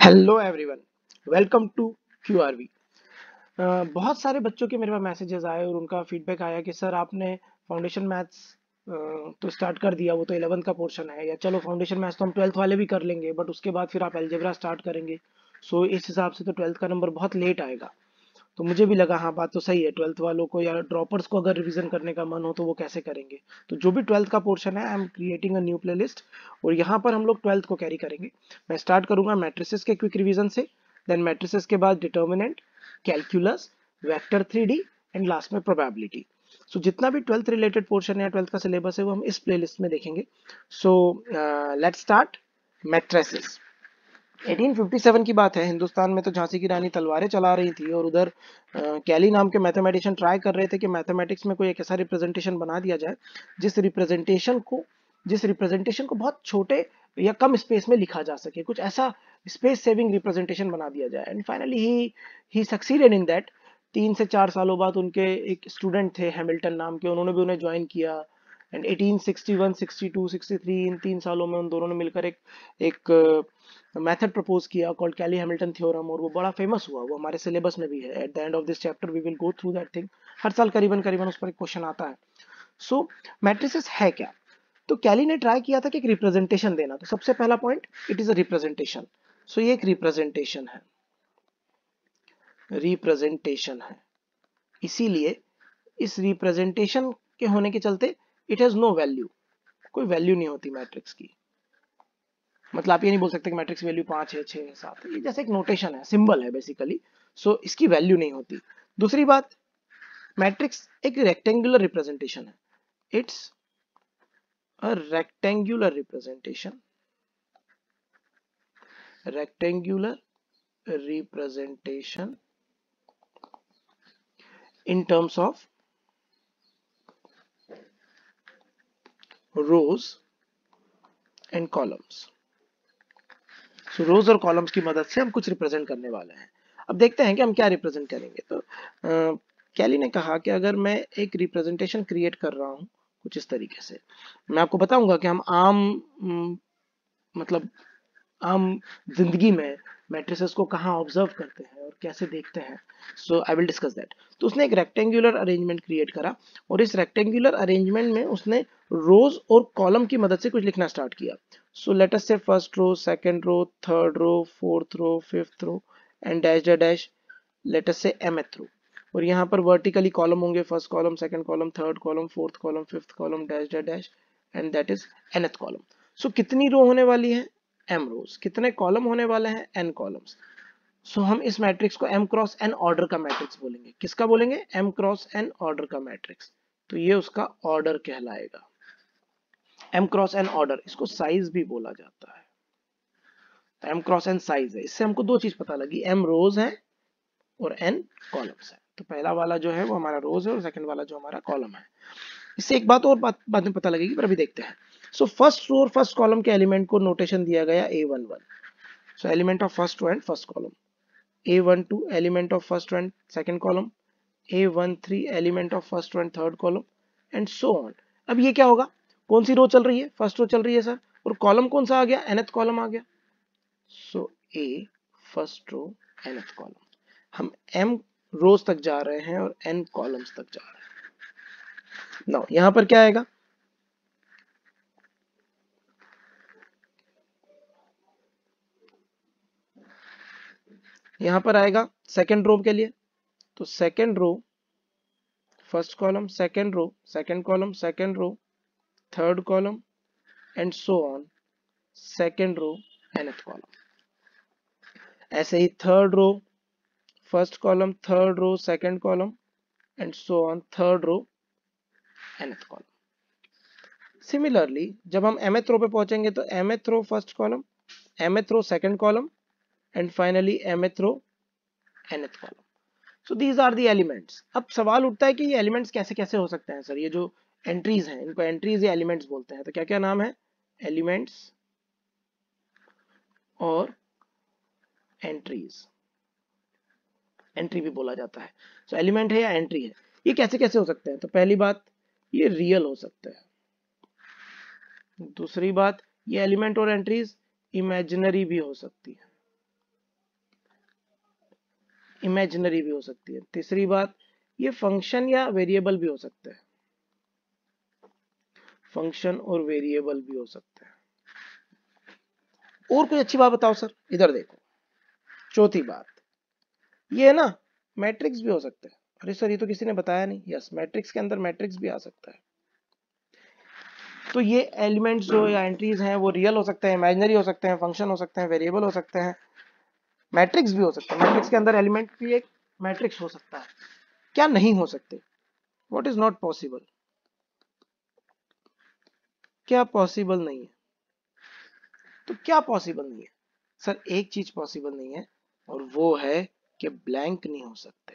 Hello everyone, welcome to QRV। बहुत सारे बच्चों के मेरे पास मैसेजेस आए और उनका फीडबैक आया कि सर आपने फाउंडेशन मैथ्स तो स्टार्ट कर दिया, वो तो 11th का पोर्शन है, या चलो फाउंडेशन मैथ्स तो हम 12th वाले भी कर लेंगे, बट उसके बाद फिर आप अलजेब्रा स्टार्ट करेंगे। सो इस हिसाब से तो 12th का नंबर बहुत लेट आएगा। तो मुझे भी लगा हाँ बात तो सही है, 12th वालों को या ड्रॉपर्स को अगर रिवीजन करने का मन हो तो वो कैसे करेंगे। तो जो भी 12th का पोर्शन है, I am creating a new playlist और यहाँ पर हम लोग 12th को कैरी करेंगे। मैं स्टार्ट करूंगा मैट्रिसेस के क्विक रिवीजन से, देन मैट्रिसेस के बाद determinant, calculus, vector 3D and last में प्रोबेबिलिटी। सो जितना भी 12th रिलेटेड पोर्शन है, 12th का सिलेबस है, वो हम इस प्लेलिस्ट में देखेंगे। So let's start matrices. 1857 की बात है, हिंदुस्तान में तो झांसी की रानी तलवारें चला रही थी और उधर कैली नाम के मैथमेटिशियन ट्राई कर रहे थे कि मैथमेटिक्स में कोई एक ऐसा रिप्रेजेंटेशन बना दिया जाए जिस रिप्रेजेंटेशन को बहुत छोटे या कम स्पेस में लिखा जा सके, कुछ ऐसा स्पेस सेविंग रिप्रेजेंटेशन बना दिया जाए। And finally he succeeded in that. 3 से 4 सालों बाद उनके एक स्टूडेंट थे हैमिल्टन नाम के, उन्होंने भी उन्हें ज्वाइन किया। एंड 1861, 62, 63 इन 3 सालों में उन दोनों ने मिलकर एक मेथड प्रपोज किया कॉल्ड कैली हैमिल्टन थ्योरम, और वो बड़ा फेमस हुआ। वो हमारे सिलेबस में भी है। At the end of this chapter we will go through that thing. हर साल करीबन करीबन उस पर एक क्वेश्चन आता है। सो मैट्रिसेस है क्या? तो कैली ने ट्राई किया था कि एक रिप्रेजेंटेशन देना। तो सबसे पहला point, it is a representation. So ये एक रिप्रेजेंटेशन है, रिप्रेजेंटेशन है। इसीलिए इस रिप्रेजेंटेशन के होने के चलते इट हैज नो वैल्यू, कोई वैल्यू नहीं होती मैट्रिक्स की। मतलब आप ये नहीं बोल सकते कि मैट्रिक्स वैल्यू 5 है, 6 है, 7 है। ये जैसे एक नोटेशन है, सिंबल है बेसिकली। सो इसकी वैल्यू नहीं होती। दूसरी बात, मैट्रिक्स एक रेक्टेंगुलर रिप्रेजेंटेशन है। It's a rectangular representation, rectangular representation in terms of rows and columns. So rows और कॉलम्स की मदद से हम कुछ रिप्रेजेंट करने वाले हैं। अब देखते हैं कि हम क्या रिप्रेजेंट करेंगे। तो कैली ने कहा कि अगर मैं एक रिप्रेजेंटेशन क्रिएट कर रहा हूं कुछ इस तरीके से, मैं आपको बताऊंगा कि हम मतलब आम जिंदगी में मैट्रिसेस को कहाँ ऑब्जर्व करते हैं और कैसे देखते हैं। सो आई विल डिस्कस दैट। तो उसने एक रेक्टेंगुलर अरेंजमेंट क्रिएट करा और इस रेक्टेंगुलर अरेंजमेंट में उसने रोज और कॉलम की मदद से कुछ लिखना स्टार्ट किया। सो let us say first row, second row, third row, fourth row, fifth row and dash dash, let us say mth row. और यहाँ पर वर्टिकली कॉलम होंगे, first column, second column, third column, fourth column, fifth column, dash dash dash and that is nth column. So कितनी row होने वाली है? m रोज। कितने column होने वाले हैं? n columns. सो हम इस मैट्रिक्स को m क्रॉस n ऑर्डर का मैट्रिक्स बोलेंगे। किसका बोलेंगे? m क्रॉस n ऑर्डर का मैट्रिक्स। तो ये उसका ऑर्डर कहलाएगा, m क्रॉस n ऑर्डर। इसको साइज भी बोला जाता है। m क्रॉस n साइज है। इससे हमको दो चीज पता लगी, m रोज है और n कॉलम्स है। तो पहला वाला जो है वो हमारा रोज है और सेकंड वाला जो हमारा कॉलम है। इससे एक बात और बाद में पता लगेगी, पर अभी देखते हैं। सो फर्स्ट रो और फर्स्ट कॉलम के एलिमेंट को नोटेशन दिया गया A11। So element of first row and first column, A12 element of first row and second column, A13 element of first row and third column and so on. अब ये क्या होगा? कौन सी रो चल रही है? फर्स्ट रो चल रही है सर। और कॉलम कौन सा आ गया? nth कॉलम आ गया। So A first row, nth column. हम m रोज तक जा रहे हैं और n कॉलम्स तक जा रहे हैं। नाउ यहां पर क्या आएगा? यहां पर आएगा सेकंड रो के लिए। तो second row, first column, second row, second column, second row, third column and so on, second row, nth column. ऐसे ही third row, first column, third row, second column and so on, third row, nth column. Similarly जब हम mth row पे पहुंचेंगे तो mth row first column, mth row second column and finally mth row, nth column. So these are the elements. अब सवाल उठता है कि ये एलिमेंट्स कैसे कैसे हो सकते हैं सर? ये जो एंट्रीज हैं इनको एंट्रीज या एलिमेंट्स बोलते हैं। तो क्या क्या नाम है? एलिमेंट्स और एंट्रीज। एंट्री भी बोला जाता है। सो एलिमेंट है या एंट्री है, ये कैसे कैसे हो सकते हैं? तो पहली बात, ये रियल हो सकते हैं। दूसरी बात, ये एलिमेंट और एंट्रीज इमेजिनरी भी हो सकती है। इमेजिनरी भी हो सकती है। तीसरी बात, ये फंक्शन या वेरिएबल भी हो सकता है, फंक्शन और वेरिएबल भी हो सकता है। और कोई अच्छी बात बताओ सर, इधर देखो। चौथी बात, ये है ना, मैट्रिक्स भी हो सकता है। अरे सर ये तो किसी ने बताया नहीं। यस, मैट्रिक्स के अंदर मैट्रिक्स भी आ सकता है। तो ये एलिमेंट्स जो या एंट्रीज हैं वो रियल हो सकते हैं, इमेजिनरी हो सकते हैं, फंक्शन हो सकते हैं, वेरिएबल हो सकते हैं, मैट्रिक्स भी हो सकता है। मैट्रिक्स के अंदर एलिमेंट भी एक मैट्रिक्स हो सकता है। क्या नहीं हो सकते? What is not possible? क्या पॉसिबल नहीं है? तो क्या पॉसिबल नहीं है? सर एक चीज पॉसिबल नहीं है, और वो है कि ब्लैंक नहीं हो सकते,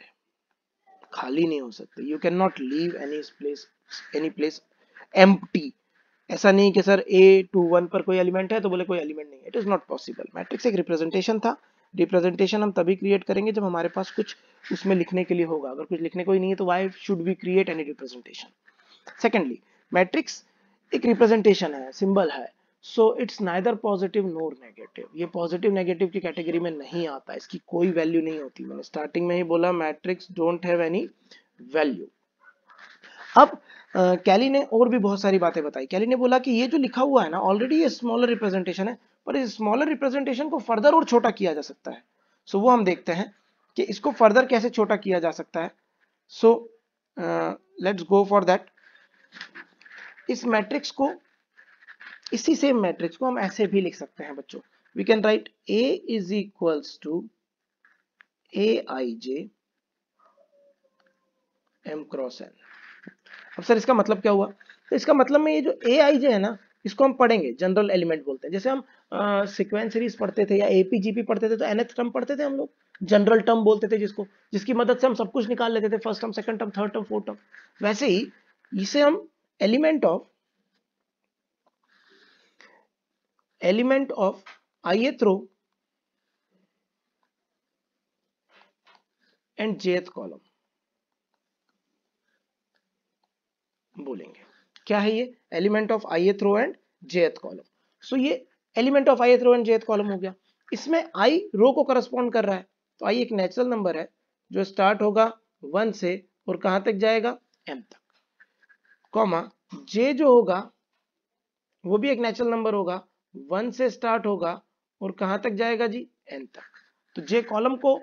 खाली नहीं हो सकते। You can not leave any place empty. ऐसा नहीं कि सर A21 पर कोई एलिमेंट है तो बोले कोई एलिमेंट नहीं। It is not possible. Matrix एक रिप्रेजेंटेशन था। रिप्रेजेंटेशन हम तभी क्रिएट करेंगे जब हमारे पास कुछ उसमें लिखने के लिए होगा। अगर कुछ लिखने को ही नहीं है तो why should we create any representation? Secondly, matrix एक रिप्रेजेंटेशन है, सिंबल है, so it's neither positive nor negative. ये पॉजिटिव नेगेटिव की कैटेगरी में नहीं आता, इसकी कोई वैल्यू नहीं होती। मैंने स्टार्टिंग में ही बोला, matrix don't have any value. अब कैली ने और भी बहुत सारी बातें बताई। कैली ने बोला कि ये जो लिखा हुआ है ना, ऑलरेडी ये स्मॉलर रिप्रेजेंटेशन है, पर इस स्मॉलर रिप्रेजेंटेशन को फर्दर और छोटा किया जा सकता है। सो वो हम देखते हैं कि इसको फर्दर कैसे छोटा किया जा सकता है। So let's go for that. इस मैट्रिक्स को, इसी सेम मैट्रिक्स को हम ऐसे भी लिख सकते हैं बच्चों। We can write A is equals to Aij M cross N। अब सर इसका मतलब क्या हुआ? तो इसका मतलब में ये जो Aij है ना, इसको हम पढ़ेंगे, जनरल एलिमेंट बोलते हैं। जैसे हम सीक्वेंस सीरीज पढ़ते थे या APGP पढ़ते थे तो nth टर्म पढ़ते थे हम लोग, जनरल टर्म बोलते थे जिसको, जिसकी मदद से हम सब कुछ निकाल लेते थे, first term, second term, third term, fourth term. वैसे ही इसे हम element of ith row and jth column बोलेंगे। क्या है ये? Element of ith row and jth column. So ये element of ith row and jth column हो गया। इसमें i रो को करस्पॉन्ड कर रहा है, तो i एक नेचुरल नंबर है जो स्टार्ट होगा 1 से और कहां तक जाएगा? m तक। कॉमा j जो होगा वो भी एक नेचुरल नंबर होगा, 1 से स्टार्ट होगा और कहां तक जाएगा जी? n तक। तो j कॉलम को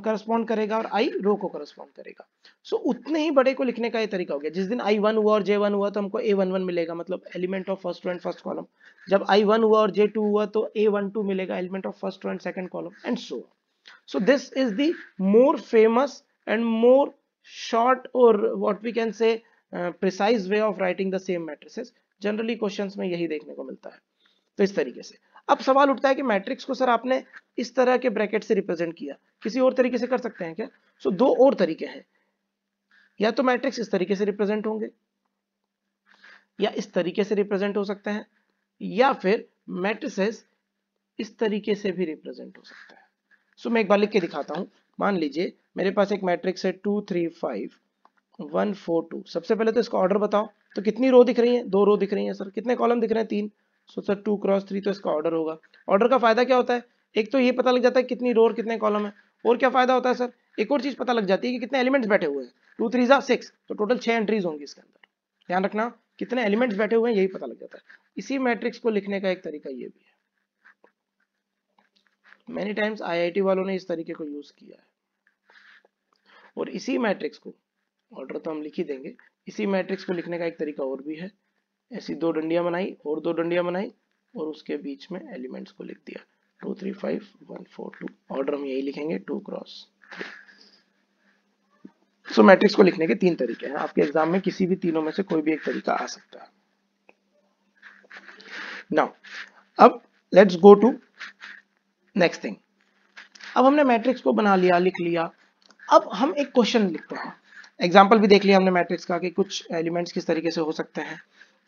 करस्पॉन्ड करेगा और i रो को करस्पॉन्ड करेगा। सो उतने ही बड़े को लिखने का ये तरीका हो गया। जिस दिन i1 हुआ और j1 हुआ तो हमको a11 मिलेगा, मतलब element of first row and first column. जब i1 हुआ और j2 हुआ तो a12 मिलेगा, element of first row and second column, and so on. So this is the more famous and more short, or what we can say precise way of writing the same matrices. Generally questions में यही देखने को मिलता है। तो इस तरीके से अब सवाल उठता है कि मैट्रिक्स को सर आपने इस तरह के ब्रैकेट से रिप्रेजेंट किया, किसी और तरीके से कर सकते हैं क्या? सो दो और तरीके हैं, या तो मैट्रिक्स इस तरीके से रिप्रेजेंट होंगे, या इस तरीके से रिप्रेजेंट हो सकते हैं, या फिर मैट्रिसेस इस तरीके से भी रिप्रेजेंट हो सकता है। सो मैं एक बार लिख के दिखाता हूं। मान लीजिए मेरे पास एक मैट्रिक्स है 2 3 5 1 4 2। सबसे पहले तो इसका ऑर्डर बताओ, तो कितनी रो दिख रही है? 2 रो दिख रही है सर। कितने कॉलम दिख रहे हैं? 3। सो सर 2 क्रॉस 3 तो इसका ऑर्डर होगा। ऑर्डर का फायदा क्या होता है? एक तो ये पता लग जाता है कितनी रो और कितने कॉलम है। और क्या फायदा होता है सर? एक और चीज पता लग जाती है कि कितने एलिमेंट्स बैठे हुए हैं। 2 3 जा 6, तो टोटल 6 एंट्रीज होंगी इसके अंदर। ध्यान रखना, कितने एलिमेंट्स बैठे हुए हैं यही पता लग जाता है। इसी मैट्रिक्स को लिखने का एक तरीका ये भी है। मैनी टाइम्स IIT वालों ने इस तरीके को यूज किया है। और इसी मैट्रिक्स को, ऑर्डर तो हम लिख ही देंगे, इसी मैट्रिक्स को लिखने का एक तरीका और भी है। ऐसी 2 डंडियां बनाई और 2 डंडियां बनाई और उसके बीच में एलिमेंट्स को लिख दिया 2 3 5 1 4 2। ऑर्डर हम यही लिखेंगे 2 क्रॉस 3। सो मैट्रिक्स को लिखने के 3 तरीके हैं। आपके एग्जाम में किसी भी तीनों में से कोई भी एक तरीका आ सकता है। नाउ अब let's go to next thing. अब हमने मैट्रिक्स को बना लिया, लिख लिया। अब हम एक क्वेश्चन लिखते हैं। एग्जाम्पल भी देख लिया हमने मैट्रिक्स का कि कुछ एलिमेंट्स किस तरीके से हो सकते हैं।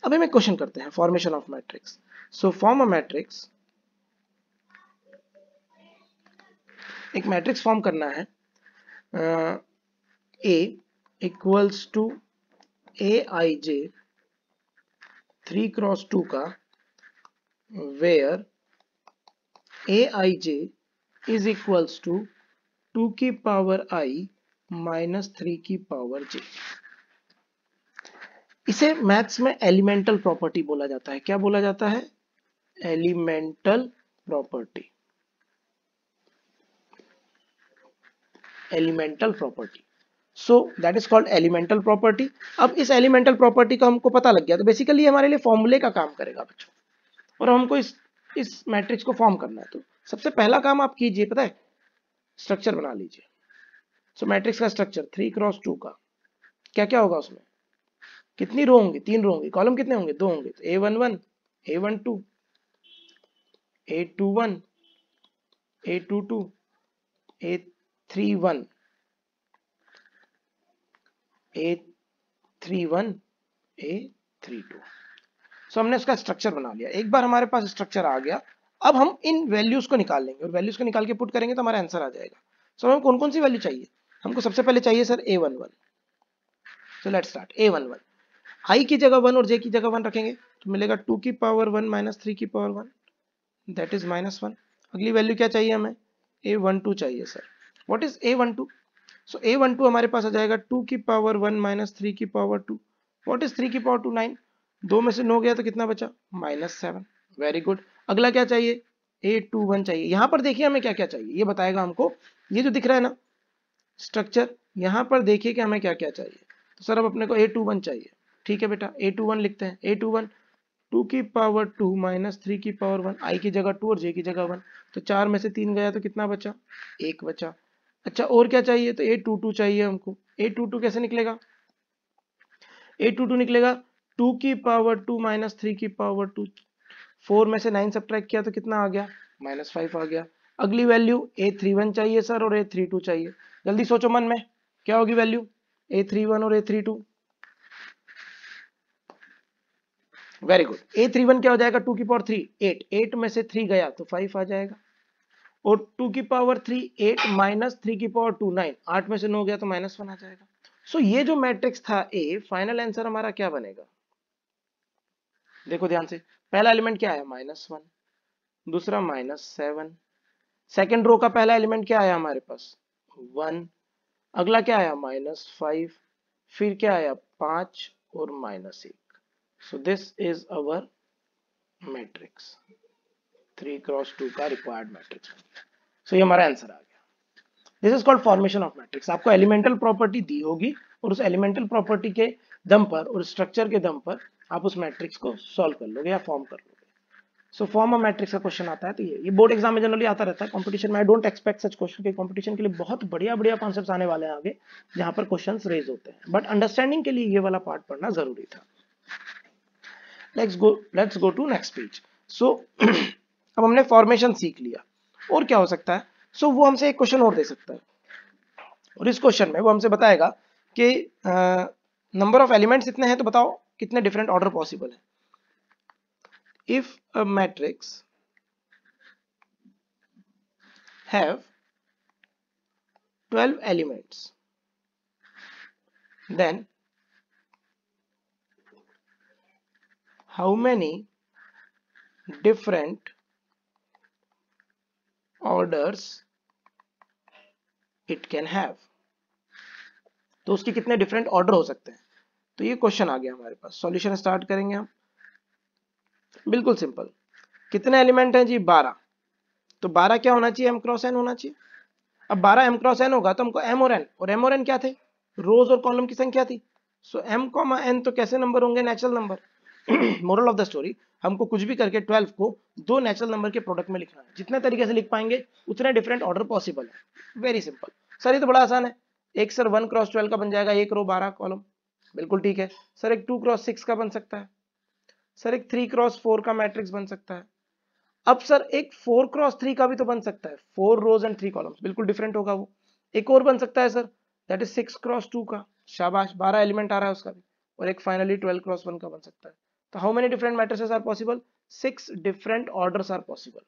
अब हम एक क्वेश्चन करते हैं, formation of matrix. So form a matrix. एक मैट्रिक्स फॉर्म करना है। A equals to Aij 3 cross 2 का, where Aij is equals to 2 की पावर i माइनस 3 की पावर j। इसे मैथ्स में एलिमेंटल प्रॉपर्टी बोला जाता है। क्या बोला जाता है? Elemental property. Elemental property, so that is called elemental property. अब इस एलिमेंटल प्रॉपर्टी का हमको पता लग गया, तो बेसिकली हमारे लिए फॉर्मूले का काम करेगा बच्चों, और हमको इस मैट्रिक्स को फॉर्म करना है। तो सबसे पहला काम आप कीजिए, पता है, स्ट्रक्चर बना लीजिए। सो मैट्रिक्स का स्ट्रक्चर 3x2 का क्या क्या होगा, उसमें कितनी रो होंगी? 3 रो होंगी। कॉलम कितने होंगे? 2 होंगे। तो A11, A12, A21, A22, A31, A31, A32। सो हमने उसका स्ट्रक्चर बना लिया। एक बार हमारे पास स्ट्रक्चर आ गया, अब हम इन वैल्यूज को निकाल लेंगे, और वैल्यूज को निकाल के पुट करेंगे तो हमारा आंसर आ जाएगा। सो हमें कौन कौन सी वैल्यू चाहिए? हमको सबसे पहले चाहिए sir A11। So let's start. A11 i की जगह 1 और j की जगह 1 रखेंगे तो मिलेगा 2 की पावर 1 माइनस 3 की पावर 1, दैट इज -1। अगली वैल्यू क्या चाहिए हमें? A12 चाहिए sir. What is A12? So A12 हमारे पास आ जाएगा 2 की पावर 1 माइनस 3 की पावर 2। व्हाट इज 3 की पावर 2? 9। 2 में से 9 गया तो कितना बचा? -7। Very good. अगला क्या चाहिए? A21 चाहिए। यहां पर देखिए हमें क्या क्या चाहिए, ये बताएगा हमको। ये जो दिख रहा है ना स्ट्रक्चर, यहां पर देखिए कि हमें क्या क्या चाहिए। तो सर अब अपने को A21 चाहिए। ठीक है बेटा, A21 लिखते हैं। A21 2 की पावर 2 माइनस 3 की पावर 1, i की जगह 2 और j की जगह 1। तो 4 में से 3 गया तो कितना बचा? 1 बचा। अच्छा, और क्या चाहिए? तो A22 चाहिए हमको। A22 कैसे निकलेगा? A22 निकलेगा 2 की पावर 2 माइनस 3 की पावर 2। 4 में से 9 सब्ट्रैक्ट किया तो कितना आ गया? -5 आ गया। अगली वैल्यू A31 चाहिए सर, और A32 चाहिए। जल्दी सोचो मन में, क्या होगी वैल्यू A31 और A32? Very good. A31 क्या हो जाएगा? 2 की पावर 3 8, 8 में से 3 गया तो 5 आ जाएगा। और 2 की पावर 3 8 माइनस 3 की पावर 2 9, 8 में से 9 गया तो -1 आ जाएगा। सो ये जो मैट्रिक्स था A, फाइनल आंसर हमारा क्या बनेगा? देखो ध्यान से, पहला एलिमेंट क्या है? -1, दूसरा -7, सेकंड रो का पहला एलिमेंट क्या आया हमारे पास? 1, अगला क्या आया? -5, फिर क्या आया? 5 और -1। So this is our matrix 3x2 का रिक्वायर्ड मैट्रिक्स। सो ये हमारा आंसर आ गया। This is called formation of matrix. आपको एलिमेंटल प्रॉपर्टी दी होगी, और उस एलिमेंटल प्रॉपर्टी के दम पर और स्ट्रक्चर के दम पर आप उस मैट्रिक्स को सॉल्व कर लोगे या फॉर्म कर लोगे। सो फॉर्म ऑफ मैट्रिक्स का क्वेश्चन आता है, तो ये बोर्ड एग्जाम में जनरली आता रहता है। कंपटीशन में I don't expect such question के कंपटीशन के लिए बहुत बढ़िया बढ़िया कॉन्सेप्ट्स आने वाले हैं आगे, जहां पर क्वेश्चंस रेज होते हैं, बट अंडरस्टैंडिंग के लिए ये वाला पार्ट पढ़ना जरूरी था। Let's go to next page. So अब हमने फॉर्मेशन सीख लिया, और क्या हो सकता है? सो वो हमसे एक क्वेश्चन और दे सकता है, और इस क्वेश्चन में वो हमसे बताएगा कि नंबर ऑफ एलिमेंट्स इतने हैं, तो बताओ कितने डिफरेंट ऑर्डर पॉसिबल है। If a matrix have 12 elements, then how many different orders it can have? तो उसके कितने डिफरेंट ऑर्डर हो सकते हैं? तो ये क्वेश्चन आ गया हमारे पास। सॉल्यूशन स्टार्ट करेंगे हम। बिल्कुल सिंपल। कितने एलिमेंट हैं जी? 12। तो 12 क्या होना चाहिए? m क्रॉस n होना चाहिए। अब 12 m क्रॉस n होगा तो हमको m और n क्या थे? रोज और कॉलम की संख्या थी। सो m, n तो कैसे नंबर होंगे? Natural number. Moral of the story, हमको कुछ भी करके 12 को दो नेचुरल नंबर के प्रोडक्ट में लिखना है। जितने तरीके से लिख पाएंगे उतने डिफरेंट ऑर्डर पॉसिबल है। वेरी सिंपल सर, ये तो बड़ा आसान है। एक सर 1 क्रॉस 12 का बन जाएगा, एक रो 12 कॉलम, बिल्कुल ठीक है। सर एक 2 क्रॉस 6 का बन सकता है। सर एक 3 क्रॉस 4 का मैट्रिक्स बन सकता है। अब सर एक 4 क्रॉस 3 का भी तो बन सकता है, 4 रोज एंड 3 कॉलम्स, बिल्कुल डिफरेंट होगा वो। एक और बन सकता है सर, दैट इज 6 क्रॉस 2 का। शाबाश, 12 एलिमेंट आ रहा है उसका भी। और एक फाइनली 12 क्रॉस 1 का बन सकता है। तो how many different matrices are possible? 6 different orders are possible.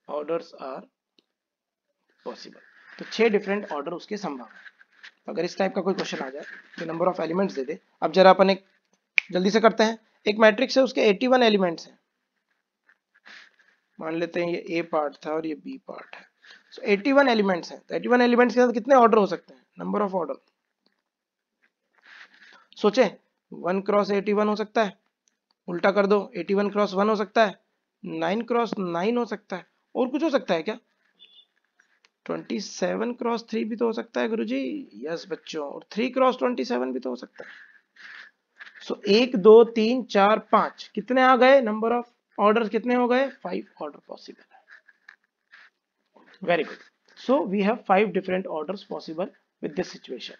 Orders are possible, तो 6 डिफरेंट ऑर्डर उसके संभव है। अगर इस टाइप का कोई क्वेश्चन आ जाए तो नंबर ऑफ एलिमेंट्स दे दे। अब जरा अपन एक जल्दी से करते हैं। एक मैट्रिक्स है, उसके 81 एलिमेंट्स हैं। मान लेते हैं ये ए पार्ट था और ये बी पार्ट है। सो 81 एलिमेंट्स हैं, तो 81 एलिमेंट्स के साथ कितने ऑर्डर हो सकते हैं, नंबर ऑफ ऑर्डर सोचे। 1 क्रॉस 81 हो सकता है, उल्टा कर दो 81 क्रॉस 1 हो सकता है, 9 क्रॉस 9 हो सकता है, और कुछ हो सकता है क्या, 27 क्रॉस 3 भी तो हो सकता है गुरुजी। यस बच्चों, और 3 क्रॉस 27 भी तो हो सकता है। सो 1 2 3 4 5 कितने आ गए, नंबर ऑफ ऑर्डर कितने हो गए, 5 ऑर्डर पॉसिबल है। Very good. So we have 5 different orders possible with this situation.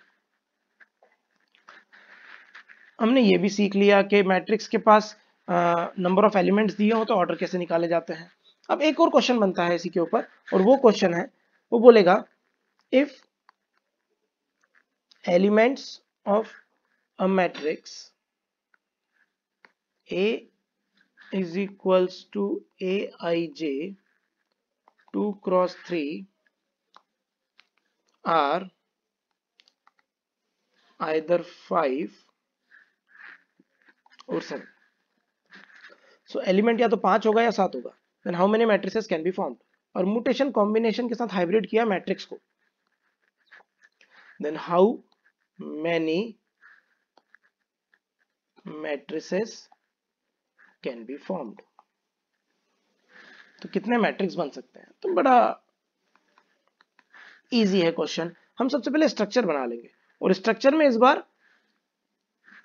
हमने ये भी सीख लिया कि मैट्रिक्स के पास नंबर ऑफ एलिमेंट्स दिए हो तो ऑर्डर कैसे निकाले जाते हैं। अब एक और क्वेश्चन बनता है इसी के ऊपर, और वो क्वेश्चन है, वो बोलेगा if elements of a matrix A is equals to Aij 2 cross 3 are either 5 or 7। So element या तो 5 होगा या 7 होगा, then how many matrices can be formed. और म्यूटेशन कॉम्बिनेशन के साथ हाइब्रिड किया मैट्रिक्स को, then how many matrices can be formed. तो कितने मैट्रिक्स बन सकते हैं, तो बड़ा इजी है क्वेश्चन। हम सबसे पहले स्ट्रक्चर बना लेंगे, और स्ट्रक्चर में इस बार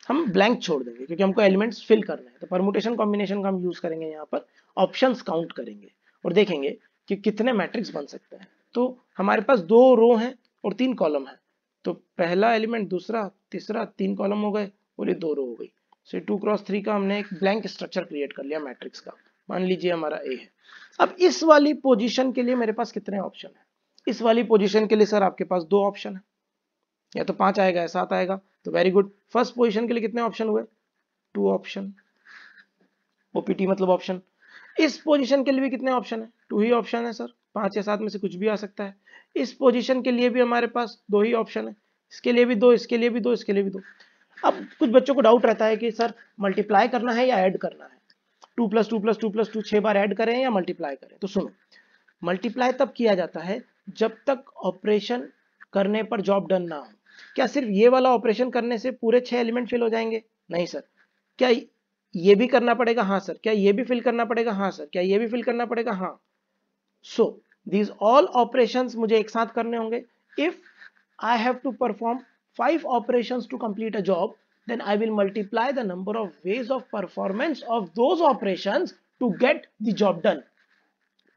हम ब्लैंक छोड़ देंगे क्योंकि हमको एलिमेंट्स फिल करना है। तो परमुटेशन कॉम्बिनेशन का हम यूज करेंगे, यहाँ पर ऑप्शंस काउंट करेंगे और देखेंगे कि कितने मैट्रिक्स बन सकते हैं। तो हमारे पास 2 रो हैं और 3 कॉलम है, तो पहला एलिमेंट, दूसरा, तीसरा, 3 कॉलम हो गए और ये 2 रो हो गई। सो 2 क्रॉस 3 का हमने एक ब्लैंक स्ट्रक्चर क्रिएट कर लिया मैट्रिक्स का। मान लीजिए हमारा ए है। अब इस वाली पोजिशन के लिए मेरे पास कितने ऑप्शन है, इस वाली पोजिशन के लिए सर आपके पास 2 ऑप्शन है, या तो 5 आएगा या 7 आएगा। तो वेरी गुड, फर्स्ट पोजीशन के लिए कितने ऑप्शन हुए, 2 ऑप्शन, ओपीटी मतलब ऑप्शन। इस पोजीशन के लिए भी कितने ऑप्शन है, 2 ही ऑप्शन है सर, 5 या 7 में से कुछ भी आ सकता है। इस पोजीशन के लिए भी हमारे पास 2 ही ऑप्शन है, इसके लिए भी 2, इसके लिए भी 2, इसके लिए भी 2। अब कुछ बच्चों को डाउट रहता है कि सर मल्टीप्लाई करना है या ऐड करना है, 2 + 2 + 2 + 2 6 बार ऐड करें या मल्टीप्लाई करें। तो सुनो, मल्टीप्लाई तब किया जाता है जब तक ऑपरेशन करने पर जॉब डन ना हो। क्या सिर्फ ये वाला ऑपरेशन करने से पूरे 6 एलिमेंट फिल हो जाएंगे, नहीं सर। क्या ये भी करना पड़ेगा, हाँ सर। क्या ये भी फिल करना पड़ेगा, हाँ सर। क्या ये भी फिल करना पड़ेगा, हाँ। सो दीज ऑल ऑपरेशंस मुझे एक साथ करने होंगे। If I have to perform 5 operations to complete a job, then I will multiply the number of ways of performance of those operations to get the job done।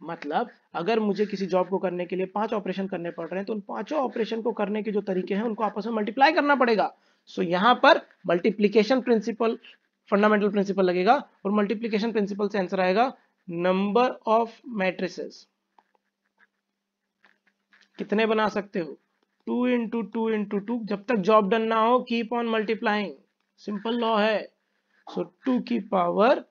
मतलब अगर मुझे किसी job को करने के लिए 5 ऑपरेशन करने पड़ रहे हैं, तो उन 5 ऑपरेशन को करने के जो तरीके हैं उनको आपस में मल्टीप्लाई करना पड़ेगा। सो यहां पर मल्टीप्लीकेशन प्रिंसिपल फंडामेंटल प्रिंसिपल लगेगा, और मल्टीप्लीकेशन प्रिंसिपल से आंसर आएगा नंबर ऑफ मैट्रिसेस। कितने बना सकते हो, 2 इंटू 2 इंटू 2, जब तक जॉब डन ना हो keep on multiplying, simple law है। सो 2 की पावर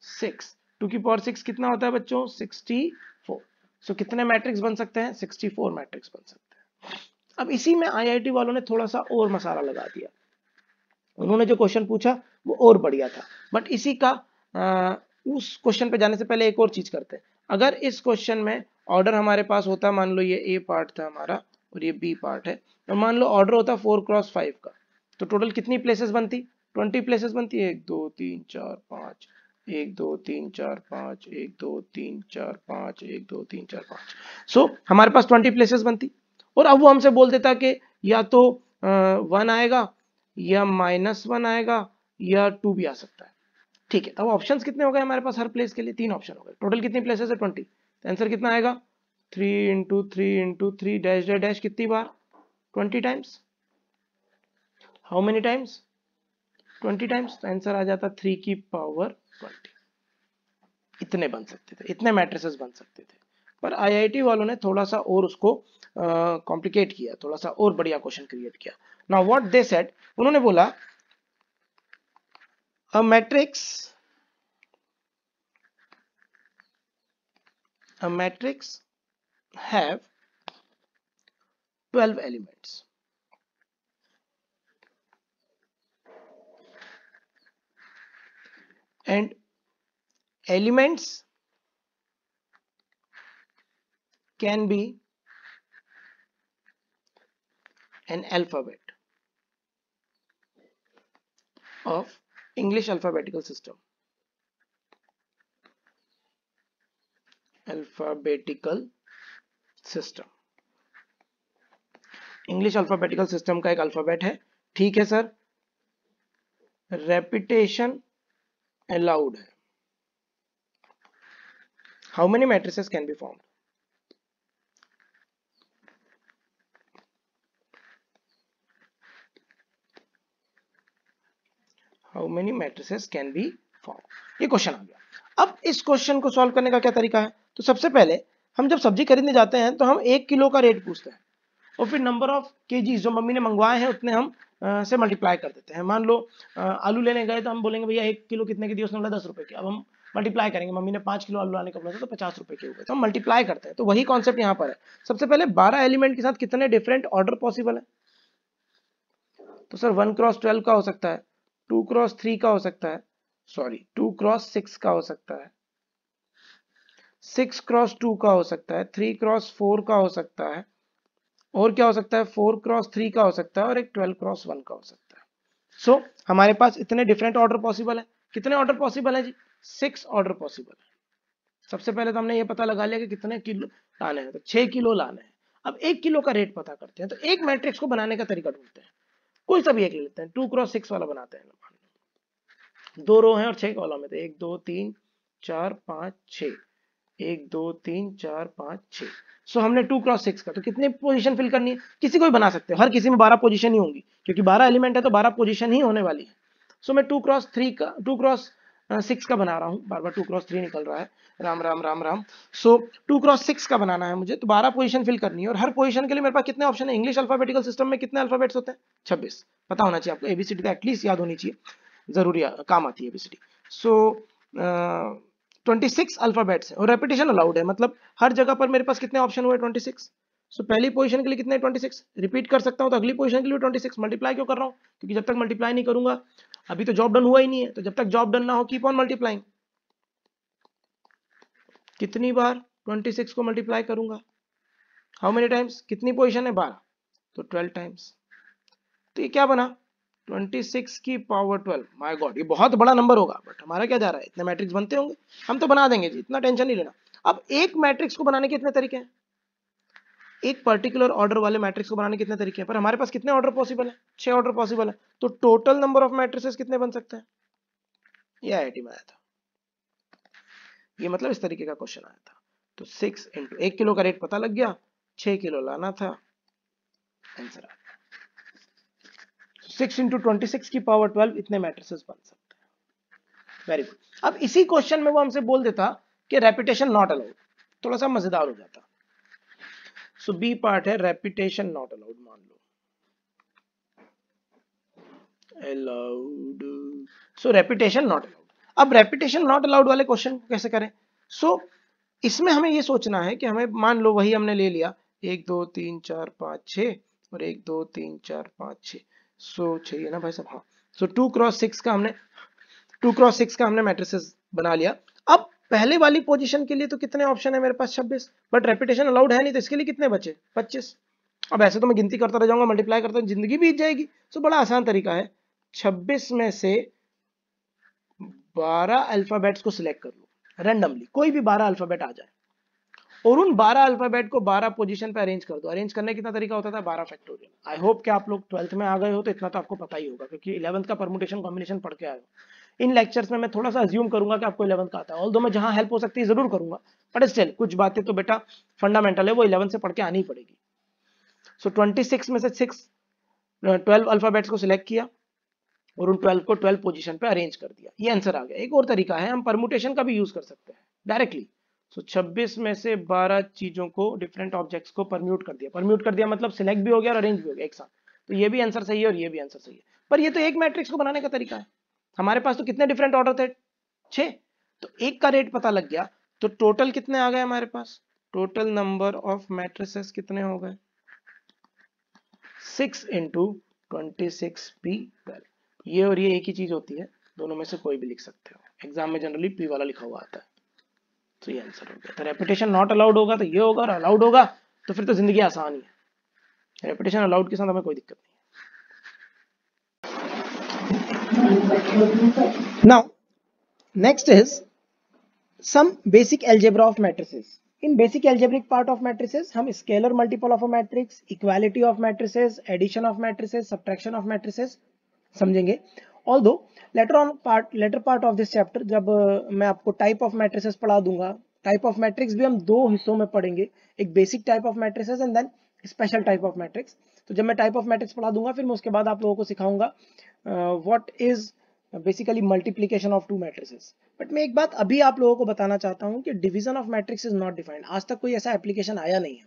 6, 2 की पावर 6 कितना होता है बच्चों, 64। सो कितने मैट्रिक्स बन सकते हैं, 64 मैट्रिक्स बन सकते हैं। अब इसी में आईआईटी वालों ने थोड़ा सा और मसाला लगा दिया, उन्होंने जो क्वेश्चन पूछा वो और बढ़िया था। बट इसी का उस क्वेश्चन पे जाने से पहले एक और चीज करते हैं। अगर इस क्वेश्चन में ऑर्डर हमारे पास होता, मान लो ये ए पार्ट था हमारा और ये बी पार्ट है, और मान लो ऑर्डर होता 4 क्रॉस 5 का, तो टोटल कितनी प्लेसेस बनती, 20 प्लेसेस बनती है। 1 2 3 4 5, 1 2 3 4 5, 1 2 3 4 5, 1 2 3 4 5। सो हमारे पास 20 प्लेसेस बनती, और अब वो हमसे बोल देता कि या तो 1 आएगा, या -1 आएगा, या 2 भी आ सकता है। ठीक है, अब ऑप्शंस कितने हो गए हमारे पास, हर प्लेस के लिए 3 ऑप्शन हो गए। टोटल कितनी प्लेसेस है, 20। तो आंसर कितना आएगा, 3 into 3 into 3 dash dash dash, कितनी बार, 20 times. How many times, 20 times. तो आंसर आ जाता 3 की पावर 20। इतने बन सकते थे, इतने मैट्रिसेस बन सकते थे। पर आईआईटी वालों ने थोड़ा सा और उसको कॉम्प्लिकेट किया, थोड़ा सा और बढ़िया क्वेश्चन क्रिएट किया। नाउ व्हाट दे सेड, उन्होंने बोला a matrix have 12 elements, and elements can be an alphabet of English alphabetical system. Alphabetical system. English alphabetical system का एक अल्फाबेट है, ठीक है सर। रेपिटेशन अलाउड है। How many matrices can be formed? How many matrices can B form, ये question आ गया। अब इस क्वेश्चन को सॉल्व करने का क्या तरीका है? तो सबसे पहले हम जब सब्जी खरीदने जाते हैं तो हम 1 किलो का रेट पूछते हैं और फिर नंबर ऑफ केजी जो मम्मी ने मंगवाए हैं उतने हम से मल्टीप्लाई कर देते हैं। मान लो आलू लेने गए तो हम बोलेंगे भैया 1 किलो कितने के दिए, उसने बोला 10 रुपए के। अब हम मल्टीप्लाई करेंगे, मम्मी ने 5 किलो आलू लाने का बोला था तो 50 रुपए के हो गए, तो हम मल्टीप्लाई करते हैं। तो वही कॉन्सेप्ट यहाँ पर है। सबसे पहले 12 एलिमेंट के साथ कितने डिफरेंट ऑर्डर पॉसिबल है? तो सर 1 क्रॉस 12 का हो सकता है, 2 क्रॉस 3 का हो सकता है, सॉरी 2 क्रॉस 6 का हो सकता है, 6 क्रॉस 2 का हो सकता है, 3 क्रॉस 4 का हो सकता है, और क्या हो सकता है 4 क्रॉस 3 का हो सकता है, और एक 12 क्रॉस 1 का हो सकता है। सो हमारे पास इतने डिफरेंट ऑर्डर पॉसिबल है। कितने ऑर्डर पॉसिबल है जी? 6 ऑर्डर पॉसिबल है। सबसे पहले तो हमने ये पता लगा लिया कि कितने किलो लाने हैं, तो 6 किलो लाने हैं। अब 1 किलो का रेट पता करते हैं, तो एक मैट्रिक्स को बनाने का तरीका ढूंढते हैं। कोई सा भी एक ले लेते हैं, 2 क्रॉस 6 वाला बनाते हैं। 2 रो हैं और 6 कॉलम है, तो 1 2 3 4 5 6, 1 2 3 4 5 6। सो हमने 2 क्रॉस 6 का, तो कितने पोजीशन फिल करनी है? किसी को भी बना सकते हो, हर किसी में 12 पोजीशन ही होंगी, क्योंकि 12 एलिमेंट है तो 12 पोजीशन ही होने वाली है। सो मैं 2 क्रॉस 3 का, 2 क्रॉस 6 का बना रहा हूँ, बार बार 2 क्रॉस 3 निकल रहा है, राम राम राम राम। सो 2 क्रॉस 6 का बनाना है मुझे, तो 12 पोजीशन फिल करनी है, और हर पोजीशन के लिए मेरे पास कितने ऑप्शन है? इंग्लिश अल्फाबेटिकल सिस्टम में कितने अल्फाबेट्स होते हैं? 26। पता होना चाहिए आपको, एबीसीडी तो एटलीस्ट याद होनी चाहिए, जरूरी काम आती है एबीसीडी। सो 26 अल्फाबेट्स है और रेपिटेशन अलाउड है, मतलब हर जगह पर मेरे पास कितने ऑप्शन हुए? 26। सो पहली पोजीशन के लिए कितने? 26। रिपीट कर सकता हूं तो अगली पोजीशन के लिए 26। मल्टीप्लाई क्यों कर रहा हूं? क्योंकि जब तक मल्टीप्लाई नहीं करूंगा, अभी तो जॉब डन हुआ ही नहीं है, तो जब तक जॉब डन ना हो कीप ऑन मल्टीप्लाइंग। कितनी बार 26 को मल्टीप्लाई करूंगा? How many times? कितनी पोजीशन है? 12, तो 12 टाइम्स। तो ये क्या बना? 26 की पावर 12। माय गॉड, ये बहुत बड़ा नंबर होगा, बट हमारा क्या जा रहा है, इतने मैट्रिक्स बनते होंगे, हम तो बना देंगे जी, इतना टेंशन नहीं लेना। अब एक मैट्रिक्स को बनाने के कितने तरीके हैं? एक पर्टिकुलर ऑर्डर वाले मैट्रिक्स को बनाने के कितने तरीके हैं? पर हमारे पास कितने ऑर्डर पॉसिबल है? 6 ऑर्डर पॉसिबल है। तो टोटल नंबर ऑफ मैट्रिसेस कितने बन सकते हैं? ये आईआईटी में आया था, ये मतलब इस तरीके का क्वेश्चन आया था। तो 6 इंटू 1 किलो का रेट पता लग गया, 6 किलो लाना था, आंसर आ गया। 6 इंटू 26 की पावर 12 इतने मैट्रिसेस बन सकते हैं। Very good. अब इसी क्वेश्चन में वो हमसे बोल देता कि रेपिटेशन नॉट अलाउड, थोड़ा सा मजेदार हो जाता। सो बी पार्ट है रेपिटेशन नॉट अलाउड, मान लो allowed, so repetition not allowed. अब रेपिटेशन नॉट अलाउड वाले क्वेश्चन को कैसे करें? सो इसमें हमें ये सोचना है कि हमें, मान लो वही हमने ले लिया 1 2 3 4 5 6 और 1 2 3 4 5 6, सो चाहिए ना भाई साहब, हाँ। सो 2 क्रॉस 6 का हमने मैट्रिसेस बना लिया। अब पहले वाली पोजीशन के लिए तो कितने ऑप्शन है मेरे पास? 26, बट रेपिटेशन अलाउड है नहीं, तो इसके लिए कितने बचे? 25। अब ऐसे तो मैं गिनती करता रह जाऊंगा, मल्टीप्लाई करता, जिंदगी बीत जाएगी। सो बड़ा आसान तरीका है, 26 में से 12 अल्फाबेट्स को सिलेक्ट कर लो रैंडमली, कोई भी 12 अल्फाबेट आ जाए, और उन 12 अल्फाबेट को 12 पोजीशन पे अरेंज कर दो। अरेंज करने का कितना तरीका होता था? 12 फैक्टोरियल। आई होप कि आप लोग 12th में आ गए हो, तो इतना तो आपको पता ही होगा, क्योंकि 11th का परमुटेशन कॉम्बिनेशन पढ़ के आए हो। इन लेक्चर्स में मैं थोड़ा सा अज्यूम करूंगा कि आपको 11th का आता है, ऑल्दो मैं जहां हेल्प हो सकती है जरूर करूंगा, बट स्टिल कुछ बातें तो बेटा फंडामेंटल है, वो 11th से पढ़ के आनी पड़ेगी। सो 26 में से 12 अल्फाबेट्स को सिलेक्ट किया और उन 12 को 12 पोजीशन पे अरेंज कर दिया, ये आंसर आ गया। एक और तरीका है, हम परमुटेशन का भी यूज कर सकते हैं डायरेक्टली। सो 26 में से 12 चीजों को, डिफरेंट ऑब्जेक्ट्स को परम्यूट कर दिया। परम्यूट कर दिया मतलब सिलेक्ट भी हो गया और अरेंज भी हो गया एक साथ, तो ये भी आंसर सही है और ये भी आंसर सही है। पर ये तो एक मैट्रिक्स को बनाने का तरीका है, हमारे पास तो कितने डिफरेंट ऑर्डर थे? 6। तो एक का रेट पता लग गया, तो टोटल कितने आ गए हमारे पास? टोटल नंबर ऑफ मैट्रिसेस कितने हो गए? 6 इंटू 26 पी 12। ये और ये एक ही चीज होती है, दोनों में से कोई भी लिख सकते हो, एग्जाम में जनरली पी वाला लिखा हुआ आता है। तो ये आंसर हो गया। तो रेपिटेशन नॉट अलाउड होगा तो ये होगा, और अलाउड होगा तो फिर तो जिंदगी आसान ही है। रेपिटेशन अलाउड के साथ हमें कोई दिक्कत नहीं। Now next is some basic algebra of matrices. In basic algebraic part of matrices हम scalar multiple of a matrix, equality of matrices, addition of matrices, subtraction of matrices समझेंगे। Although later part of this chapter जब मैं आपको type of matrices पढ़ा दूंगा, type of matrix भी हम दो हिस्सों में पढ़ेंगे, एक basic type of matrices and then special type of matrix। तो जब मैं type of matrix पढ़ा दूंगा फिर मैं उसके बाद आप लोगों को सिखाऊंगा what is basically multiplication of to matrices. But मैं एक बात अभी आप लोगों को बताना चाहता हूं कि division of matrix is not defined. आज तक कोई ऐसा एप्लीकेशन आया नहीं है।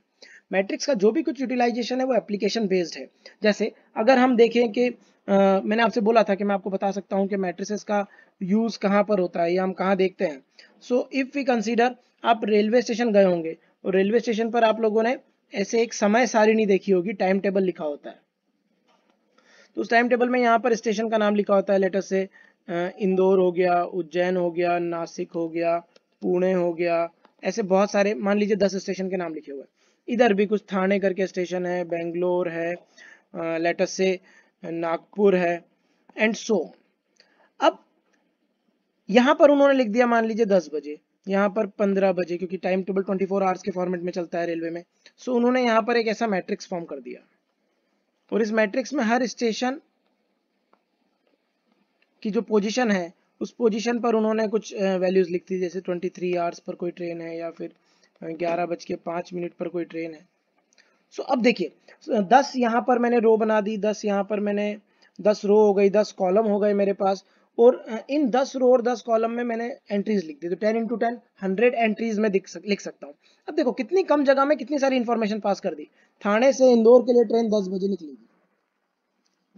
मैट्रिक्स का जो भी कुछ यूटिलाइजेशन है वो एप्लीकेशन बेस्ड है। जैसे अगर हम देखें कि मैंने आपसे बोला था कि मैं आपको बता सकता हूं कि मैट्रिसेस का यूज कहां पर होता है या हम कहां देखते हैं। सो इफ वी कंसीडर, आप रेलवे स्टेशन गए होंगे और रेलवे स्टेशन पर आप लोगों ने ऐसे एक समय सारिणी देखी होगी, टाइम टेबल लिखा होता है। तो उस टाइम टेबल में यहाँ पर स्टेशन का नाम लिखा होता है, लेटर से इंदौर हो गया, उज्जैन हो गया, नासिक हो गया, पुणे हो गया, ऐसे बहुत सारे, मान लीजिए 10 स्टेशन के नाम लिखे हुए हैं। इधर भी कुछ थाने करके स्टेशन है, बेंगलोर है, लेटर से नागपुर है एंड सो। अब यहाँ पर उन्होंने लिख दिया मान लीजिए 10 बजे, यहाँ पर 15 बजे, क्योंकि टाइम टेबल 24 आवर्स के फॉर्मेट में चलता है रेलवे में। सो उन्होंने यहाँ पर एक ऐसा मैट्रिक्स फॉर्म कर दिया और इस मैट्रिक्स में हर स्टेशन की जो पोजीशन है उस पोजीशन पर उन्होंने कुछ वैल्यूज लिख दी, जैसे 23 आवर्स पर कोई ट्रेन है या फिर 11:05 पर कोई ट्रेन है। सो अब देखिए 10 यहाँ पर मैंने रो बना दी, 10 यहाँ पर मैंने 10 रो हो गई, 10 कॉलम हो गए मेरे पास, और इन 10 रो और 10 कॉलम में मैंने एंट्रीज लिख दी। तो 10 × 10 100 एंट्रीज में लिख सकता हूँ। अब देखो कितनी कम जगह में कितनी सारी इंफॉर्मेशन पास कर दी। थाने से इंदौर के लिए ट्रेन 10 बजे निकलेगी,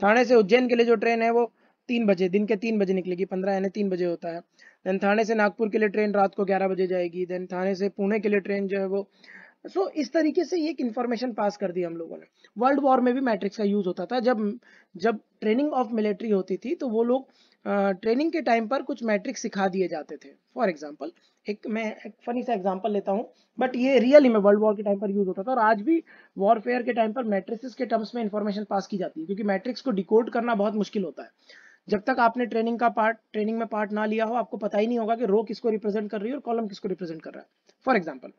थाने से उज्जैन के लिए जो ट्रेन है वो 3 बजे, दिन के 3 बजे निकलेगी, 15 यानी 3 बजे होता है। देन थाने से नागपुर के लिए ट्रेन रात को 11 बजे जाएगी। देन थाने से पुणे के लिए ट्रेन जो है वो, सो इस तरीके से ये एक इन्फॉर्मेशन पास कर दी हम लोगों ने। वर्ल्ड वॉर में भी मैट्रिक्स का यूज होता था। जब ट्रेनिंग ऑफ मिलिट्री होती थी तो वो लोग ट्रेनिंग के टाइम पर कुछ मैट्रिक्स सिखा दिए जाते थे। फॉर एग्जाम्पल मैं एक फनी सा एग्जाम्पल लेता हूँ, बट ये रियली में वर्ल्ड वॉर के टाइम पर यूज होता था, और आज भी वॉरफेयर के टाइम पर मैट्रिक्स के टर्म्स में इंफॉर्मेशन पास की जाती है, क्योंकि मैट्रिक्स को डिकोड करना बहुत मुश्किल होता है। जब तक आपने ट्रेनिंग में पार्ट ना लिया हो, आपको पता ही नहीं होगा कि रो किसको रिप्रेजेंट कर रही है और कॉलम किसको रिप्रेजेंट कर रहा है। फॉर एग्जाम्पल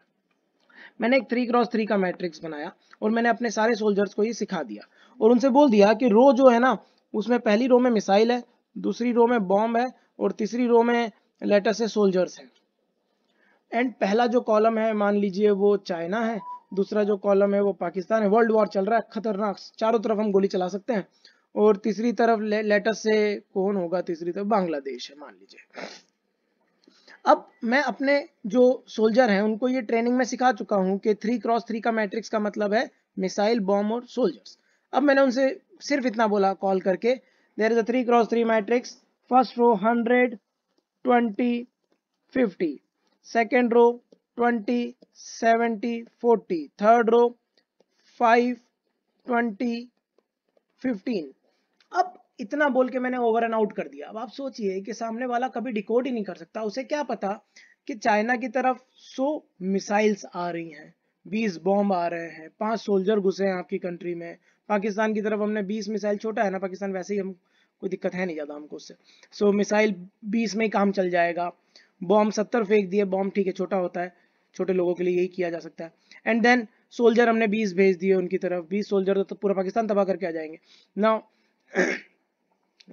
मैंने एक 3x3 का मैट्रिक्स बनाया और मैंने अपने सारे सोल्जर्स को ये सिखा दिया और उनसे बोल दिया कि रो जो है ना, उसमें पहली रो में मिसाइल है, दूसरी रो में बॉम्ब है और तीसरी रो में लेटर से सोल्जर्स हैं। एंड पहला जो कॉलम है मान लीजिए वो चाइना है, दूसरा जो कॉलम है वो पाकिस्तान है, वर्ल्ड वॉर चल रहा है खतरनाक, चारों तरफ हम गोली चला सकते हैं, और तीसरी तरफ लेटर से कौन होगा, तीसरी तरफ बांग्लादेश है मान लीजिए। अब मैं अपने जो सोल्जर हैं उनको ये ट्रेनिंग में सिखा चुका हूं कि 3x3 का मैट्रिक्स का मतलब है मिसाइल, बॉम्ब और सोल्जर्स। अब मैंने उनसे सिर्फ इतना बोला कॉल करके, there is a 3x3 matrix, first row 100 20 50, second row 20 70 40, third row 5 20 15। अब इतना बोल के मैंने ओवर एंड आउट कर दिया। अब आप सोचिए कि सामने वाला कभी डिकोड ही नहीं कर सकता, उसे क्या पता कि चाइना की तरफ 100 मिसाइल्स आ रही हैं, 20 बॉम्ब आ रहे हैं, 5 सोल्जर घुसे हैं आपकी कंट्री में, पाकिस्तान की तरफ हमने 20 मिसाइल, छोटा है ना पाकिस्तान वैसे ही, हम कोई दिक्कत है नहीं ज़्यादा हमको उससे, सो मिसाइल 20 में ही काम चल जाएगा, बॉम्ब 70 फेंक दिए, बॉम्ब ठीक है छोटा होता है, छोटे लोगों के लिए यही किया जा सकता है, एंड देन सोल्जर हमने 20 भेज दिए उनकी तरफ, 20 सोल्जर तो पूरा पाकिस्तान तबाह करके आ जाएंगे। नाउ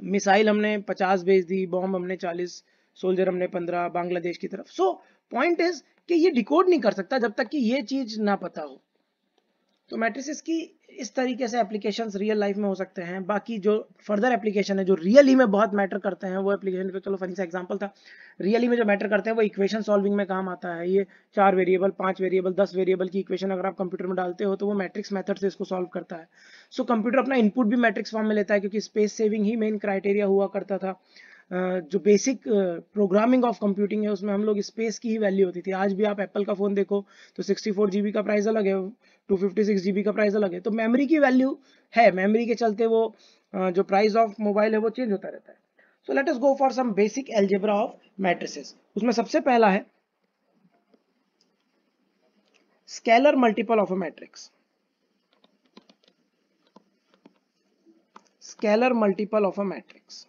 मिसाइल हमने 50 भेज दी, बॉम्ब हमने 40, सोल्जर हमने 15 बांग्लादेश की तरफ। सो पॉइंट इज कि ये डिकोड नहीं कर सकता जब तक कि ये चीज ना पता हो। तो मैट्रिसेस की इस तरीके से एप्लीकेशंस रियल लाइफ में हो सकते हैं। बाकी जो फर्दर एप्लीकेशन है जो रियली में बहुत मैटर करते हैं वो एप्लीकेशन पे, चलो फनी सा एग्जांपल था, रियली में जो मैटर करते हैं वो इक्वेशन सॉल्विंग में काम आता है। ये 4 वेरिएबल, 5 वेरिएबल, 10 वेरिएबल की इक्वेशन अगर आप कंप्यूटर में डालते हो तो वो मैट्रिक्स मेथड से इसको सॉल्व करता है। सो कंप्यूटर अपना इनपुट भी मैट्रिक्स फॉर्म में लेता है, क्योंकि स्पेस सेविंग ही मेन क्राइटेरिया हुआ करता था। जो बेसिक प्रोग्रामिंग ऑफ कंप्यूटिंग है उसमें हम लोग स्पेस की ही वैल्यू होती थी। आज भी आप एप्पल का फोन देखो तो 64 GB का प्राइस अलग है, 256 GB का प्राइस अलग है। तो मेमोरी की वैल्यू है, मेमोरी के चलते वो जो प्राइस ऑफ मोबाइल है वो चेंज होता रहता है। So let us go for some basic algebra of matrices. उसमें सबसे पहला है scalar multiple of a matrix, scalar multiple of a matrix.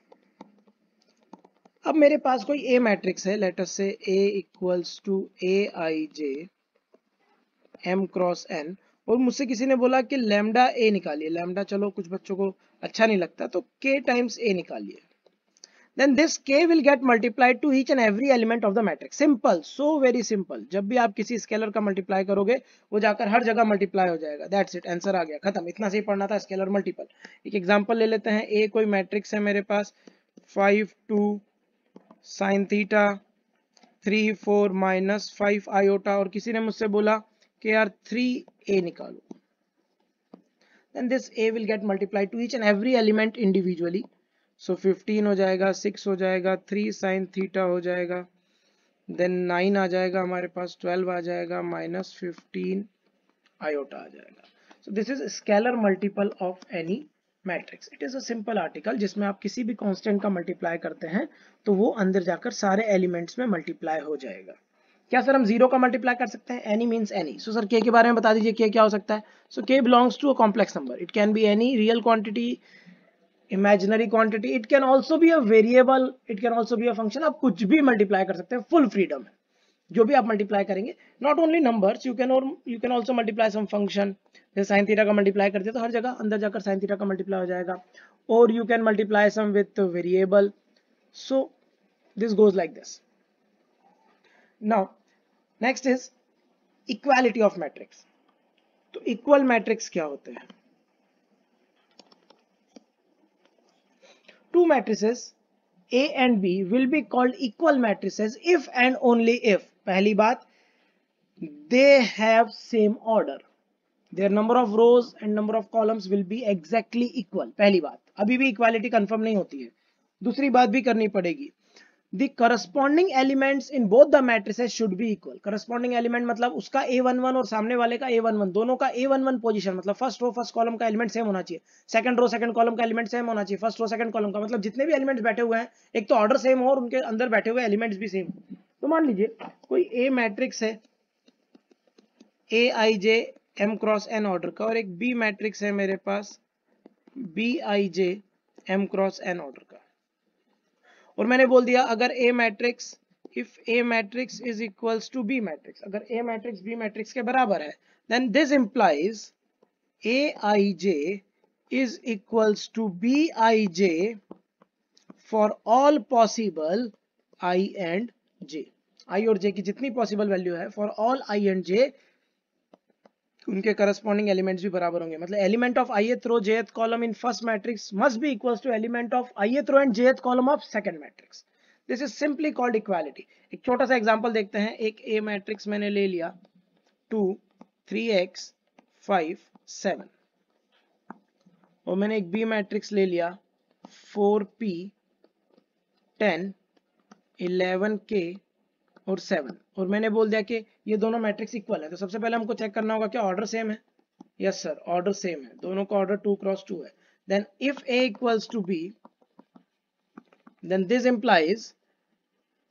अब मेरे पास कोई ए मैट्रिक्स है, late us say A equals to Aij m cross n, और मुझसे किसी ने बोला कि लैम्डा a निकालिए। लैम्डा चलो कुछ बच्चों को अच्छा नहीं लगता, तो k टाइम्स a निकालिए। Then this k will get multiplied to each and every element of the matrix. Simple, so very simple. जब भी आप किसी स्केलर का मल्टीप्लाई करोगे वो जाकर हर जगह मल्टीप्लाई हो जाएगा। That's it, आंसर आ गया, खत्म। इतना से ही पढ़ना था, स्केलर मल्टीपल। एक एग्जांपल ले लेते हैं। A कोई मैट्रिक्स है मेरे पास, 5 2 sin थीटा 3 4 माइनस 5 आयोटा, और किसी ने मुझसे बोला कि यार 3a निकालो। Then this a will get multiplied to each and every element individually. So 15 हो जाएगा, 6 हो जाएगा, 3 sin थीटा हो जाएगा, देन 9 आ जाएगा हमारे पास, 12 आ जाएगा, माइनस 15 आयोटा आ जाएगा। So this is scalar multiple of any matrix. It is a simple article जिसमें आप किसी भी कांस्टेंट का मल्टीप्लाई करते हैं तो वो अंदर जाकर सारे एलिमेंट्स में मल्टीप्लाई हो जाएगा। क्या सर हम जीरो का मल्टीप्लाई कर सकते हैं? Any means any. So sir के के बारे में बता दीजिए, के क्या हो सकता है? So K belongs to a complex number. It can be any real quantity, imaginary quantity, it can also be a variable, it can also be a function. आप कुछ भी मल्टीप्लाई कर सकते हैं, फुल फ्रीडम है जो भी आप मल्टीप्लाई करेंगे। Not only numbers, you can also multiply some function. जैसे साइन थीटा का मल्टीप्लाई करते हैं तो हर जगह अंदर जाकर साइन थीटा का मल्टीप्लाई हो जाएगा, और you can multiply some with variable. So this goes like this. Now next is equality of matrix. तो इक्वल मैट्रिक्स क्या होते हैं? Two matrices A and B will be called equal matrices if and only if, पहली बात, they have same order, their number of rows and number of columns will be exactly equal। पहली बात, अभी भी equality confirm नहीं होती है। दूसरी बात भी करनी पड़ेगी, the corresponding elements in both the matrices should be equal। corresponding element मतलब उसका A11 और सामने वाले का A11, दोनों का A11 पोजीशन मतलब फर्स्ट रो फर्स्ट कॉलम का एलिमेंट सेम होना चाहिए, सेकंड रो सेकंड कॉलम का एलिमेंट सेम होना चाहिए, फर्स्ट रो सेकंड कॉलम का, मतलब जितने भी एलिमेंट्स बैठे हुए हैं एक तो ऑर्डर सेम हो और उनके अंदर बैठे हुए एलिमेंट्स भी सेम। तो मान लीजिए कोई A मैट्रिक्स है Aij m cross n order का, और एक B मैट्रिक्स है मेरे पास Bij m cross n order का, और मैंने बोल दिया अगर A matrix, if A matrix is equals to B matrix, अगर A मैट्रिक्स B मैट्रिक्स के बराबर है, then this implies Aij is equals to Bij for all possible I and J। I और J की जितनी पॉसिबल वैल्यू है, for all I and J उनके corresponding elements भी बराबर होंगे। मतलब element of ith row jth column in first matrix must be equals to element of ith row and jth column of second matrix. This is simply called equality. एक छोटा सा example देखते हैं। एक A मैट्रिक्स मैंने ले लिया 2 3x 5 7, और मैंने एक B मैट्रिक्स ले लिया 4p 10 11k और 7, और मैंने बोल दिया कि ये दोनों मैट्रिक्स इक्वल है। तो सबसे पहले हमको चेक करना होगा क्या ऑर्डर सेम है। यस सर, ऑर्डर सेम है, दोनों का ऑर्डर 2 क्रॉस 2 है। Then if A equals to B, then this implies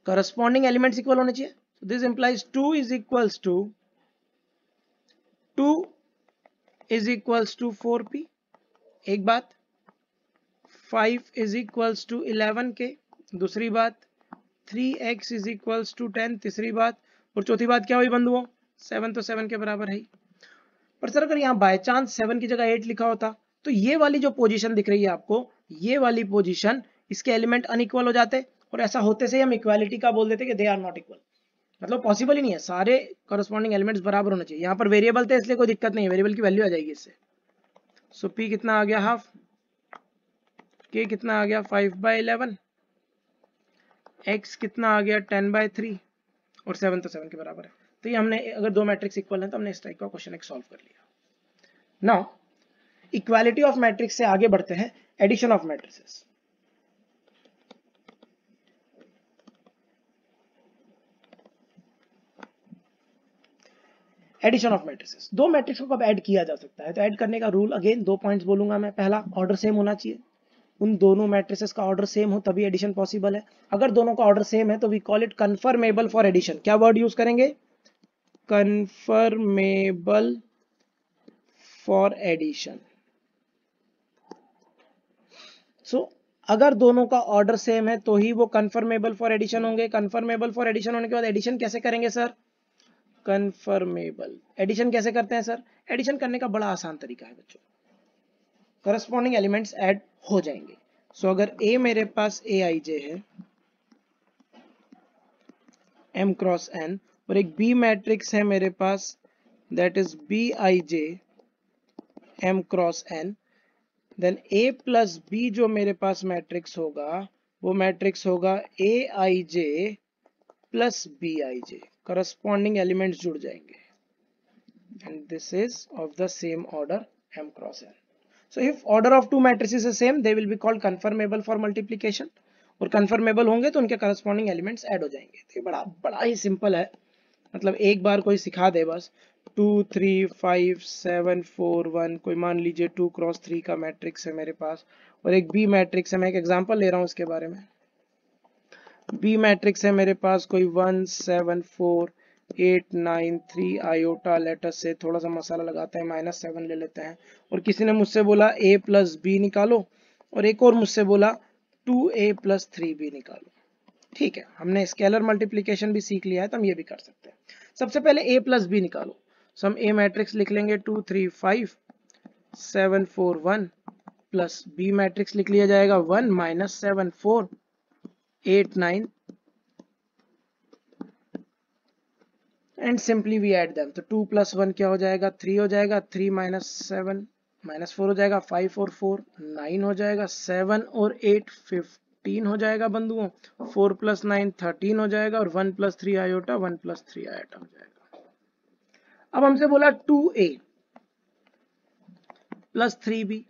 corresponding elements equal होने चाहिए। so this implies 2 is equals to 2 is equals to 4p, एक बात। 5 is equals to 11k, दूसरी बात। 3x is equals to 10, तीसरी बात। और चौथी बात क्या हुई बंधुओं? 7 तो 7 के बराबर है। पर सर अगर यहाँ बाय चांस 7 की जगह 8 लिखा होता तो ये वाली जो पोजीशन दिख रही है आपको, ये वाली पोजीशन, इसके एलिमेंट अनइक्वल हो जाते, और ऐसा होते से हम इक्वालिटी का बोल देते कि दे आर नॉट इक्वल। मतलब पॉसिबल ही नहीं है, सारे करस्पॉन्डिंग एलिमेंट्स बराबर होने चाहिए। यहाँ पर वेरिएबल थे इसलिए कोई दिक्कत नहीं है, वेरिएबल की वैल्यू आ जाएगी इससे। सो p कितना आ गया हाफ, k कितना आ गया 5/11, x कितना आ गया 10/3, और 7 तो 7 के बराबर है। तो ये हमने, अगर दो मैट्रिक्स इक्वल है तो हमने इस टाइप का क्वेश्चन एक सॉल्व कर लिया। नाउ इक्वालिटी ऑफ मैट्रिक्स से आगे बढ़ते हैं addition of matrices. Addition of matrices, दो मैट्रिक्स को कब ऐड किया जा सकता है? तो ऐड करने का रूल अगेन 2 पॉइंट्स बोलूंगा मैं। पहला, ऑर्डर सेम होना चाहिए, उन दोनों मैट्रिसेस का ऑर्डर सेम हो तभी एडिशन पॉसिबल है। अगर दोनों का ऑर्डर सेम है तो we call it conformable for addition. क्या वर्ड यूज करेंगे? Conformable for addition. सो अगर दोनों का ऑर्डर सेम है तो ही वो कन्फर्मेबल फॉर एडिशन होंगे। कन्फर्मेबल फॉर एडिशन होने के बाद एडिशन कैसे करेंगे सर? कन्फर्मेबल एडिशन कैसे करते हैं सर? एडिशन करने का बड़ा आसान तरीका है बच्चों, करस्पॉन्डिंग एलिमेंट्स ऐड हो जाएंगे। सो अगर A मेरे पास Aij है M क्रॉस N, और एक B मैट्रिक्स है मेरे पास that is Bij M cross N, then A plus B जो मेरे पास मैट्रिक्स होगा वो मैट्रिक्स होगा Aij plus Bij। Corresponding elements जुड़ जाएंगे and this is of the same order M cross N. So if order of two matrices is same, they will be called conformable for multiplication, और conformable होंगे तो उनके corresponding elements add हो जाएंगे। तो ये बड़ा ही सिंपल है, मतलब एक बार कोई सिखा दे बस। 2 3 5 7 4 1, कोई मान लीजिए 2 क्रॉस 3 का मैट्रिक्स है मेरे पास, और एक बी मैट्रिक्स है। मैं एक एग्जांपल ले रहा हूँ इसके बारे में। बी मैट्रिक्स है मेरे पास कोई 1 7 4 8 9 3 आयोटा, लेटर से थोड़ा सा मसाला लगाते हैं, -7 ले लेते हैं। और किसी ने मुझसे बोला a प्लस बी निकालो, और एक और मुझसे बोला 2a प्लस 3b निकालो। ठीक है, हमने स्केलर मल्टीप्लिकेशन भी सीख लिया है तो हम ये भी कर सकते हैं। सबसे पहले a प्लस बी निकालो। सो हम a मैट्रिक्स लिख लेंगे 2 3 5 7 4 1, प्लस b मैट्रिक्स लिख लिया जाएगा 1 -7 4 8 9, and simply we add them. तो 2 प्लस 1 क्या हो जाएगा? 3 हो जाएगा। 3 माइनस 7 -4 हो जाएगा। 5 और 4 9 हो जाएगा। 7 और 8 15 हो जाएगा बंधुओं। 4 प्लस 9 13 हो जाएगा, और 1 प्लस 3 आयोटा 1 प्लस 3 आयोटा हो जाएगा। अब हमसे बोला 2a प्लस 3b,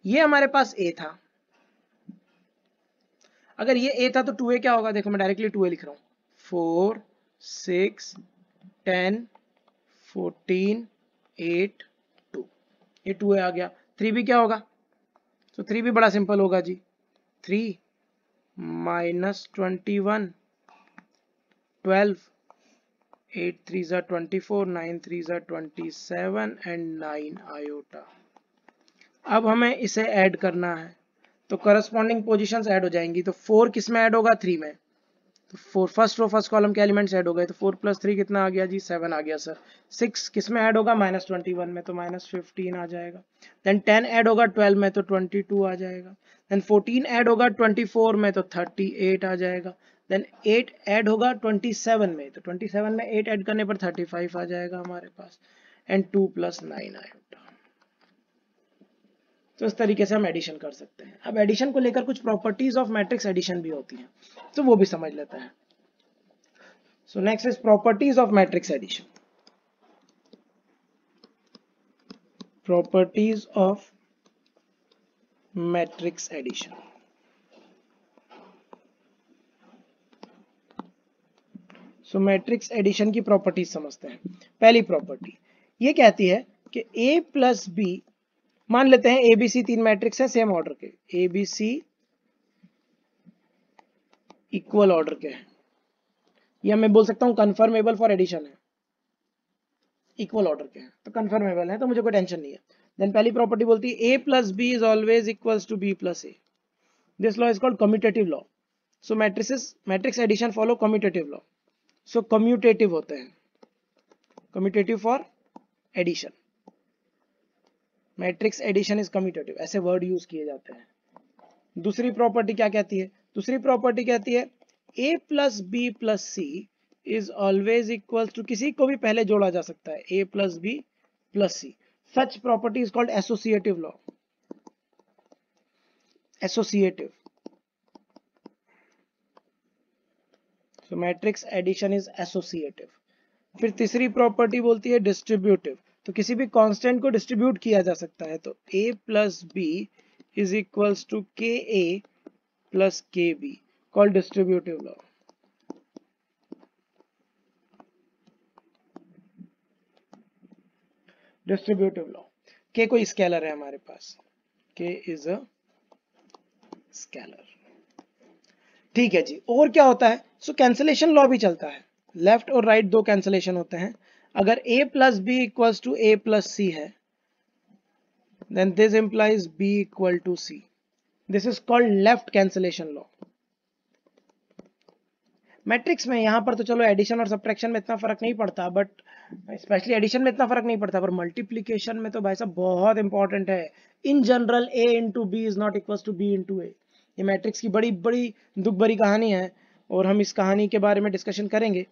ये हमारे पास a था। अगर ये a था तो 2a क्या होगा? देखो मैं डायरेक्टली 2a लिख रहा हूं। 4 6 10 14 8 2, ये 2a आ गया। 3b क्या होगा? तो 3b बड़ा सिंपल होगा जी। 3 माइनस 21 12 8 3 ज़ा 24 9 3 ज़ा 27 एंड 9 आयोटा। अब हमें इसे ऐड करना है तो करस्पॉन्डिंग पोजीशंस ऐड हो जाएंगी। तो 4 किस में ऐड होगा? 3 में। तो 4 फर्स्ट रो फर्स्ट कॉलम के एलिमेंट्स ऐड हो गए, तो 4 प्लस 3 कितना आ गया जी? 7 आ गया सर। 6 किस में ऐड होगा? -21 में, तो -15 आ जाएगा। देन 10 ऐड होगा 12 में, तो 22 आ जाएगा। देन 14 ऐड होगा 24 में, तो 38 आ जाएगा। देन 8 ऐड होगा 27 में, तो 27 में 8 ऐड करने पर 35 आ जाएगा हमारे पास, एंड 2 प्लस 9 आयोटा। तो इस तरीके से हम एडिशन कर सकते हैं। अब एडिशन को लेकर कुछ प्रॉपर्टीज ऑफ मैट्रिक्स एडिशन भी होती हैं, तो वो भी समझ लेते हैं। So next is properties of matrix addition. Properties of matrix addition. So matrix addition की प्रॉपर्टीज समझते हैं। पहली प्रॉपर्टी ये कहती है कि a प्लस बी, मान लेते हैं ABC 3 मैट्रिक्स है सेम ऑर्डर के, ABC इक्वल ऑर्डर के हैं, या मैं बोल सकता हूं कन्फर्मेबल फॉर एडिशन है, इक्वल ऑर्डर के हैं तो कन्फर्मेबल है, तो मुझे कोई टेंशन नहीं है। देन पहली प्रॉपर्टी बोलती है a plus B is always equals to b plus a। This law is called commutative law. So matrix addition follow commutative law. So commutative होते हैं, commutative for addition, matrix addition is commutative, ऐसे word use किए जाते हैं। दूसरी property क्या कहती है? दूसरी प्रॉपर्टी कहती है a plus B plus C is always equal to, किसी को भी पहले जोड़ा जा सकता है, a plus B plus C. Such property is called associative law, associative. So matrix addition is associative. फिर तीसरी प्रॉपर्टी बोलती है डिस्ट्रीब्यूटिव, तो किसी भी कांस्टेंट को डिस्ट्रीब्यूट किया जा सकता है, तो a plus B is equals to K A plus K B, called distributive law. Distributive law. K कोई स्केलर है हमारे पास, के इज अ स्केलर। ठीक है जी। और क्या होता है? सो कैंसलेशन लॉ भी चलता है। लेफ्ट और राइट दो कैंसलेशन होते हैं। अगर a plus B equals to a plus C है, then this implies b equal to c। This is called left cancellation law. Matrix में यहाँ पर तो चलो एडिशन और सब्ट्रैक्शन में इतना फर्क नहीं पड़ता, बट स्पेशली एडिशन में इतना फर्क नहीं पड़ता, पर मल्टीप्लीकेशन में तो भाई साहब बहुत इंपॉर्टेंट है। In general a into B is not equal to b into A. ये मैट्रिक्स की बड़ी बड़ी दुख भरी कहानी है, और हम इस कहानी के बारे में डिस्कशन करेंगे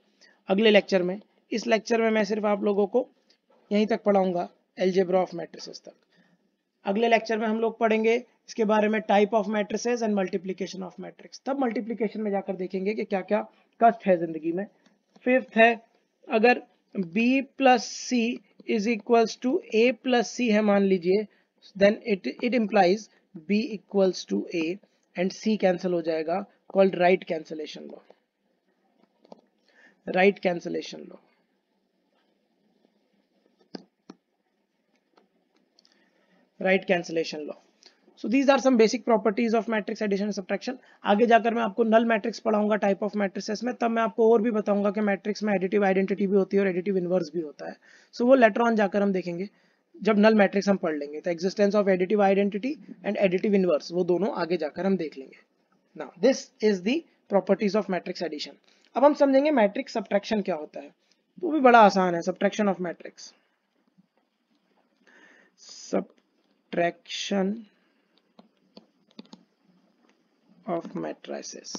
अगले लेक्चर में। इस लेक्चर में मैं सिर्फ आप लोगों को यहीं तक पढ़ाऊंगा, अलजेब्रा ऑफ मैट्रिसेस तक। अगले लेक्चर में हम लोग पढ़ेंगे इसके बारे में type of matrices and multiplication of matrix. तब मल्टीप्लिकेशन में जाकर देखेंगे कि क्या क्या कष्ट है जिंदगी में। फिफ्थ है, अगर b plus C is equals to a plus C है मान लीजिए, then it implies b equals to a and c cancel हो जाएगा, called right cancellation law. Right cancellation law, right cancellation law. So these are some basic properties of matrix addition and subtraction. आगे जाकर मैं आपको null matrix पढ़ाऊंगा type of matrices में, तब मैं आपको और भी बताऊंगा कि मैट्रिक्स में एडिटिव आइडेंटिटी भी होती है और एडिटिव इनवर्स भी होता है। सो वो लेटर ऑन जाकर हम देखेंगे जब नल मैट्रिक्स हम पढ़ लेंगे। तो existence of additive identity and additive inverse, वो दोनों आगे जाकर हम देख लेंगे। Now this is the properties of matrix addition. अब हम समझेंगे मैट्रिक्स सब्ट्रैक्शन क्या होता है। वो भी बड़ा आसान है, subtraction of matrix. Subtraction of matrices.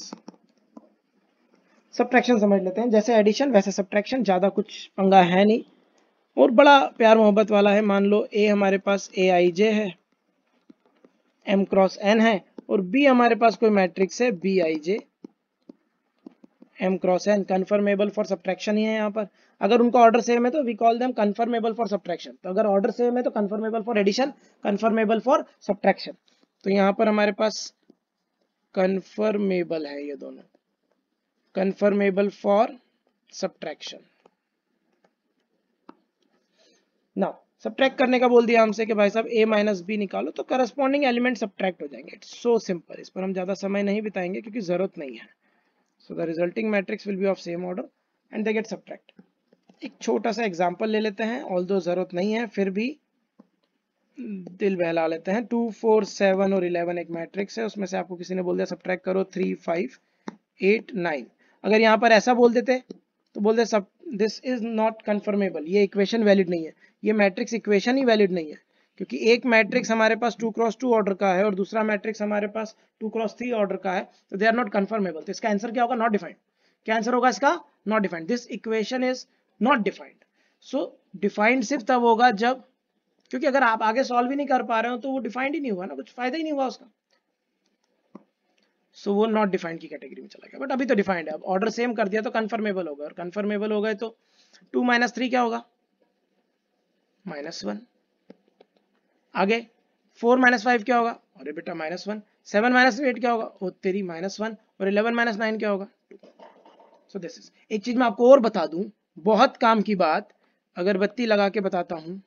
Subtraction समझ लेते हैं, जैसे एडिशन वैसे सब्ट्रैक्शन, ज्यादा कुछ पंगा है नहीं और बड़ा प्यार मोहब्बत वाला है। मान लो a हमारे पास aij है, m क्रॉस n है, और b हमारे पास कोई मैट्रिक्स है bij m cross n। Conformable for subtraction ही है यहाँ पर। अगर उनका ऑर्डर सेम है तो we call them conformable for subtraction. तो अगर ऑर्डर सेम है तो conformable for addition, conformable for subtraction. तो यहाँ पर हमारे पास कन्फर्मेबल है ये दोनों, conformable for subtraction. Now subtract करने का बोल दिया हमसे कि भाई साहब a माइनस बी निकालो, तो करस्पॉन्डिंग एलिमेंट सब्ट्रैक्ट हो जाएंगे। इट्स सो सिंपल, इस पर हम ज्यादा समय नहीं बिताएंगे क्योंकि जरूरत नहीं है। So the resulting matrix will be of same order and they get subtract. एक छोटा सा एग्जांपल ले लेते हैं, ऑल्दो जरूरत नहीं है फिर भी दिल बहला लेते हैं। 2 4 7 और 11 एक मैट्रिक्स है, उसमें से आपको किसी ने बोल दिया सब्ट्रैक्ट करो 3 5 8 9। अगर यहाँ पर ऐसा बोल देते तो बोल दे सब दिस इज नॉट कन्फर्मेबल, ये इक्वेशन वैलिड नहीं है, ये मैट्रिक्स इक्वेशन ही वैलिड नहीं है, क्योंकि एक मैट्रिक्स हमारे पास 2 क्रॉस 2 ऑर्डर का है और दूसरा मैट्रिक्स हमारे पास 2 क्रॉस 3 ऑर्डर का है, तो दे आर नॉट कन्फर्मेबल। तो इसका आंसर क्या होगा? Not defined. क्या आंसर होगा इसका? Not defined. This equation is not defined. So defined सिर्फ तब होगा जब, क्योंकि अगर आप आगे सॉल्व ही नहीं कर पा रहे हो तो वो डिफाइंड ही नहीं हुआ ना, कुछ फायदा ही नहीं हुआ उसका। सो वो नॉट डिफाइंड की कैटेगरी में चला गया, बट अभी तो डिफाइंड है। अब ऑर्डर सेम कर दिया तो कन्फर्मेबल होगा, और कन्फर्मेबल हो गए तो 2 माइनस 3 क्या होगा? -1। आगे 4 माइनस 5 क्या होगा? अरे बेटा -1। 7 माइनस 8 क्या होगा? ओ तेरी -1। और 11 माइनस 9 क्या होगा? 2। So this is. एक चीज मैं आपको और बता दूं, बहुत काम की बात, अगरबत्ती लगा के बताता हूं,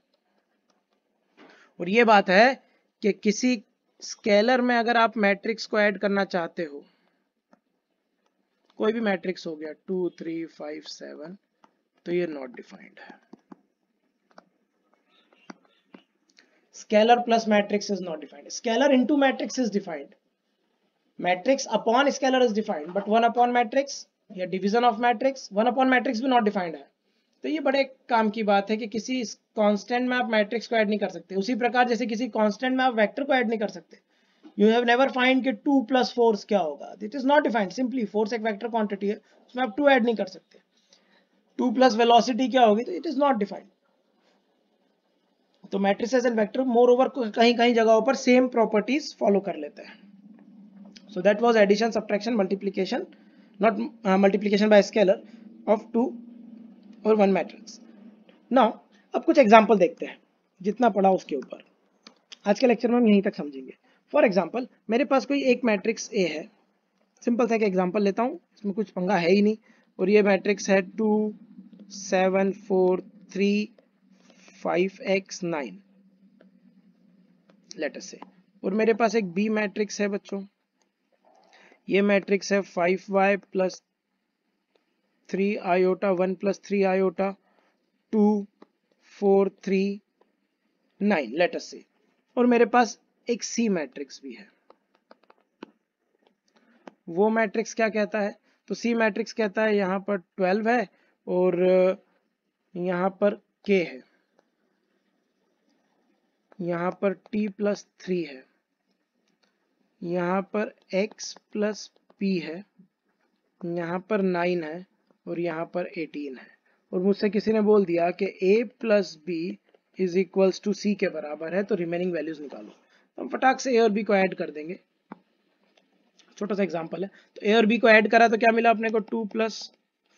और ये बात है कि किसी स्केलर में अगर आप मैट्रिक्स को ऐड करना चाहते हो, कोई भी मैट्रिक्स हो गया 2 3 5 7, तो ये नॉट डिफाइंड है। Scalar plus matrix is not defined. Scalar into matrix is defined. Matrix upon scalar is defined, but 1 upon matrix या division of matrix 1 upon matrix भी not defined है। तो ये बड़े काम की बात है कि किसी कांस्टेंट में आप मैट्रिक्स को ऐड नहीं कर सकते, उसी प्रकार जैसे किसी कांस्टेंट में आप वेक्टर को ऐड नहीं कर सकते। यू हैव नेवर फाइंड कि 2 + 4 क्या होगा, it is not defined. Simply force एक वेक्टर क्वांटिटी है, उसमें आप 2 ऐड नहीं कर सकते। 2 + वेलोसिटी क्या होगी, तो इट इज नॉट डिफाइंड। तो matrices and vector more over कहीं कहीं जगहों पर सेम प्रॉपर्टीज फॉलो कर लेते हैं। So that was addition subtraction multiplication, not multiplication by scalar of 2 और 1 मैट्रिक्स। नाउ अब कुछ एग्जांपल देखते हैं, जितना पढ़ा उसके ऊपर आज के लेक्चर में हम यहीं तक समझेंगे। फॉर एग्जांपल मेरे पास कोई एक मैट्रिक्स ए है, सिंपल सा एक एग्जांपल लेता हूं, इसमें कुछ पंगा है ही नहीं, और ये मैट्रिक्स है 2 7 4 3 5x 9 लेटर से। और मेरे पास एक बी मैट्रिक्स है बच्चों, ये मैट्रिक्स है 5y + 3 iota 1 plus 3 iota 2 4 3 9 late us से, और मेरे पास एक सी मैट्रिक्स भी है। वो मैट्रिक्स क्या कहता है? तो सी मैट्रिक्स कहता है यहाँ पर 12 है और यहाँ पर k है, यहाँ पर t प्लस 3 है, यहाँ पर x प्लस p है, यहाँ पर 9 है और यहाँ पर 18 है। और मुझसे किसी ने बोल दिया कि a plus B is equals to C के बराबर है, तो रिमेनिंग वैल्यूज निकालो। हम फटाक से a और b को ऐड कर देंगे। छोटा सा एग्जांपल है, तो a और b को ऐड करा तो क्या मिला अपने को 2 प्लस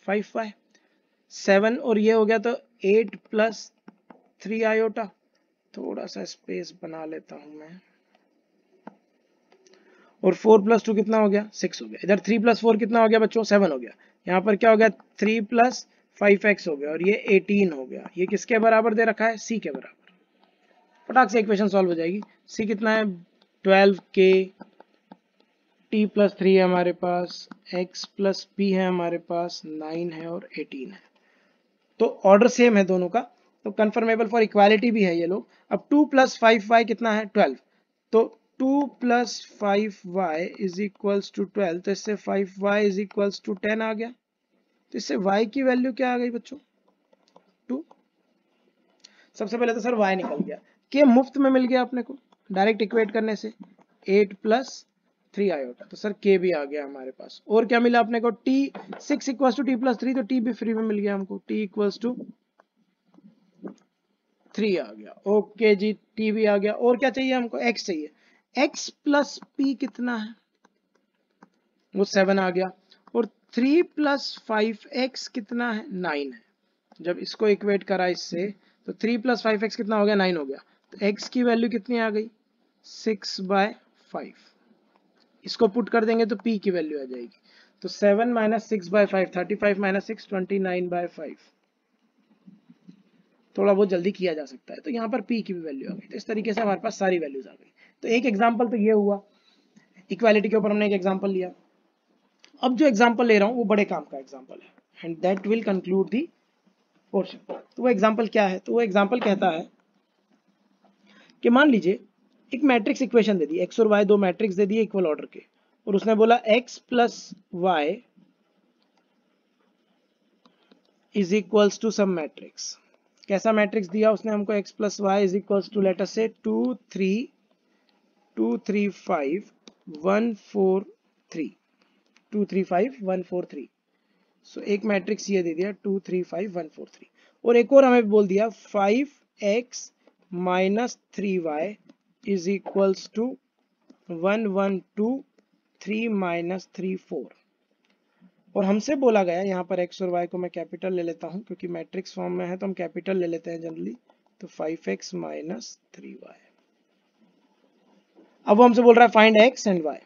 5y 7, और ये हो गया तो 8 प्लस 3 आयोटा। थोड़ा सा स्पेस बना लेता हूं मैं, और 4 प्लस 2 कितना हो गया? 6 हो गया। इधर 3 प्लस 4 कितना हो गया बच्चों? 7 हो गया। यहाँ पर क्या हो गया? 3 प्लस 5x हो गया, और ये 18 हो गया। ये किसके बराबर दे रखा है? c के बराबर। फटाक से इक्वेशन सॉल्व हो जाएगी। c कितना है? 12k, t प्लस 3 है हमारे पास, x प्लस p है हमारे पास, 9 है और 18 है। तो ऑर्डर सेम है दोनों का, तो कंफर्मेबल फॉर इक्वालिटी भी है ये लोग। अब 2 प्लस 5y कितना है? 12। तो 2 plus 5y is equals to 12, तो इससे 5y इज इक्वल्स टू 10 आ गया। तो इससे y की वैल्यू क्या आ गई बच्चों? 2। सबसे पहले तो सर y निकल गया, के मुफ्त में मिल गया अपने को डायरेक्ट इक्वेट करने से। 8 प्लस 3 आयोटा, तो सर के भी आ गया हमारे पास। और क्या मिला अपने को? t 6 equals to t plus 3, तो t भी फ्री में मिल गया हमको, t इक्वल्स टू 3 आ गया। ओके जी, t भी आ गया। और क्या चाहिए हमको? x चाहिए। x प्लस p कितना है? वो 7 आ गया। और 3 प्लस 5x कितना है? 9 है। जब इसको इक्वेट करा इससे, तो 3 प्लस 5x कितना हो गया? 9 हो गया। तो x की वैल्यू कितनी आ गई? 6/5। इसको पुट कर देंगे तो p की वैल्यू आ जाएगी। तो 7 माइनस 6/5, 35 माइनस 6, 29/5। थोड़ा बहुत जल्दी किया जा सकता है। तो यहाँ पर p की भी वैल्यू आ गई। तो इस तरीके से हमारे पास सारी वैल्यूज आ गई। तो एक एग्जाम्पल तो ये हुआ, इक्वालिटी के ऊपर हमने एक एग्जाम्पल लिया। अब जो एग्जाम्पल ले रहा हूँ वो बड़े काम का एग्जाम्पल है, and that will conclude the portion. तो वो एग्जाम्पल क्या है? तो वो एग्जाम्पल कहता है कि मान लीजिए एक मैट्रिक्स इक्वेशन दे दी, एक्स और वाई दो मैट्रिक्स दे दिए इक्वल ऑर्डर के, और उसने बोला x plus Y is equals to some matrix. कैसा मैट्रिक्स दिया उसने हमको? x plus Y is equals to let us say 2 3 2 3 5 1 4 3 2 3 5 1 4 3। सो एक मैट्रिक्स ये दे दिया 2 3 5 1 4 3, और एक और हमें बोल दिया 5x minus 3y is equals to 1 1 2 3 minus 3 4। और हमसे बोला गया यहाँ पर x और y को मैं कैपिटल ले लेता हूँ, क्योंकि मैट्रिक्स फॉर्म में है तो हम कैपिटल ले लेते हैं जनरली। तो 5x माइनस 3y। अब वो हमसे बोल रहा है find x and y,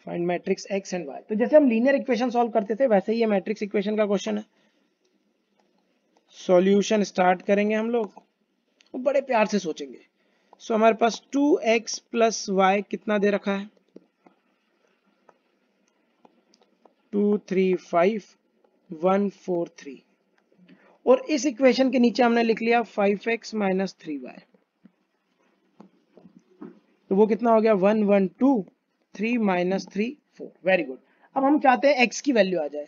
find matrix x and y। तो जैसे हम लीनियर इक्वेशन सॉल्व करते थे वैसे ही ये मैट्रिक्स इक्वेशन का क्वेश्चन है। सॉल्यूशन स्टार्ट करेंगे हम लोग, वो बड़े प्यार से सोचेंगे। सो हमारे पास 2x प्लस वाई कितना दे रखा है? 2 3 5 1 4 3, और इस इक्वेशन के नीचे हमने लिख लिया 5x माइनस 3y। तो वो कितना हो गया? 1 1 2 3 माइनस 3 4। Very good. अब हम चाहते हैं x की वैल्यू आ जाए।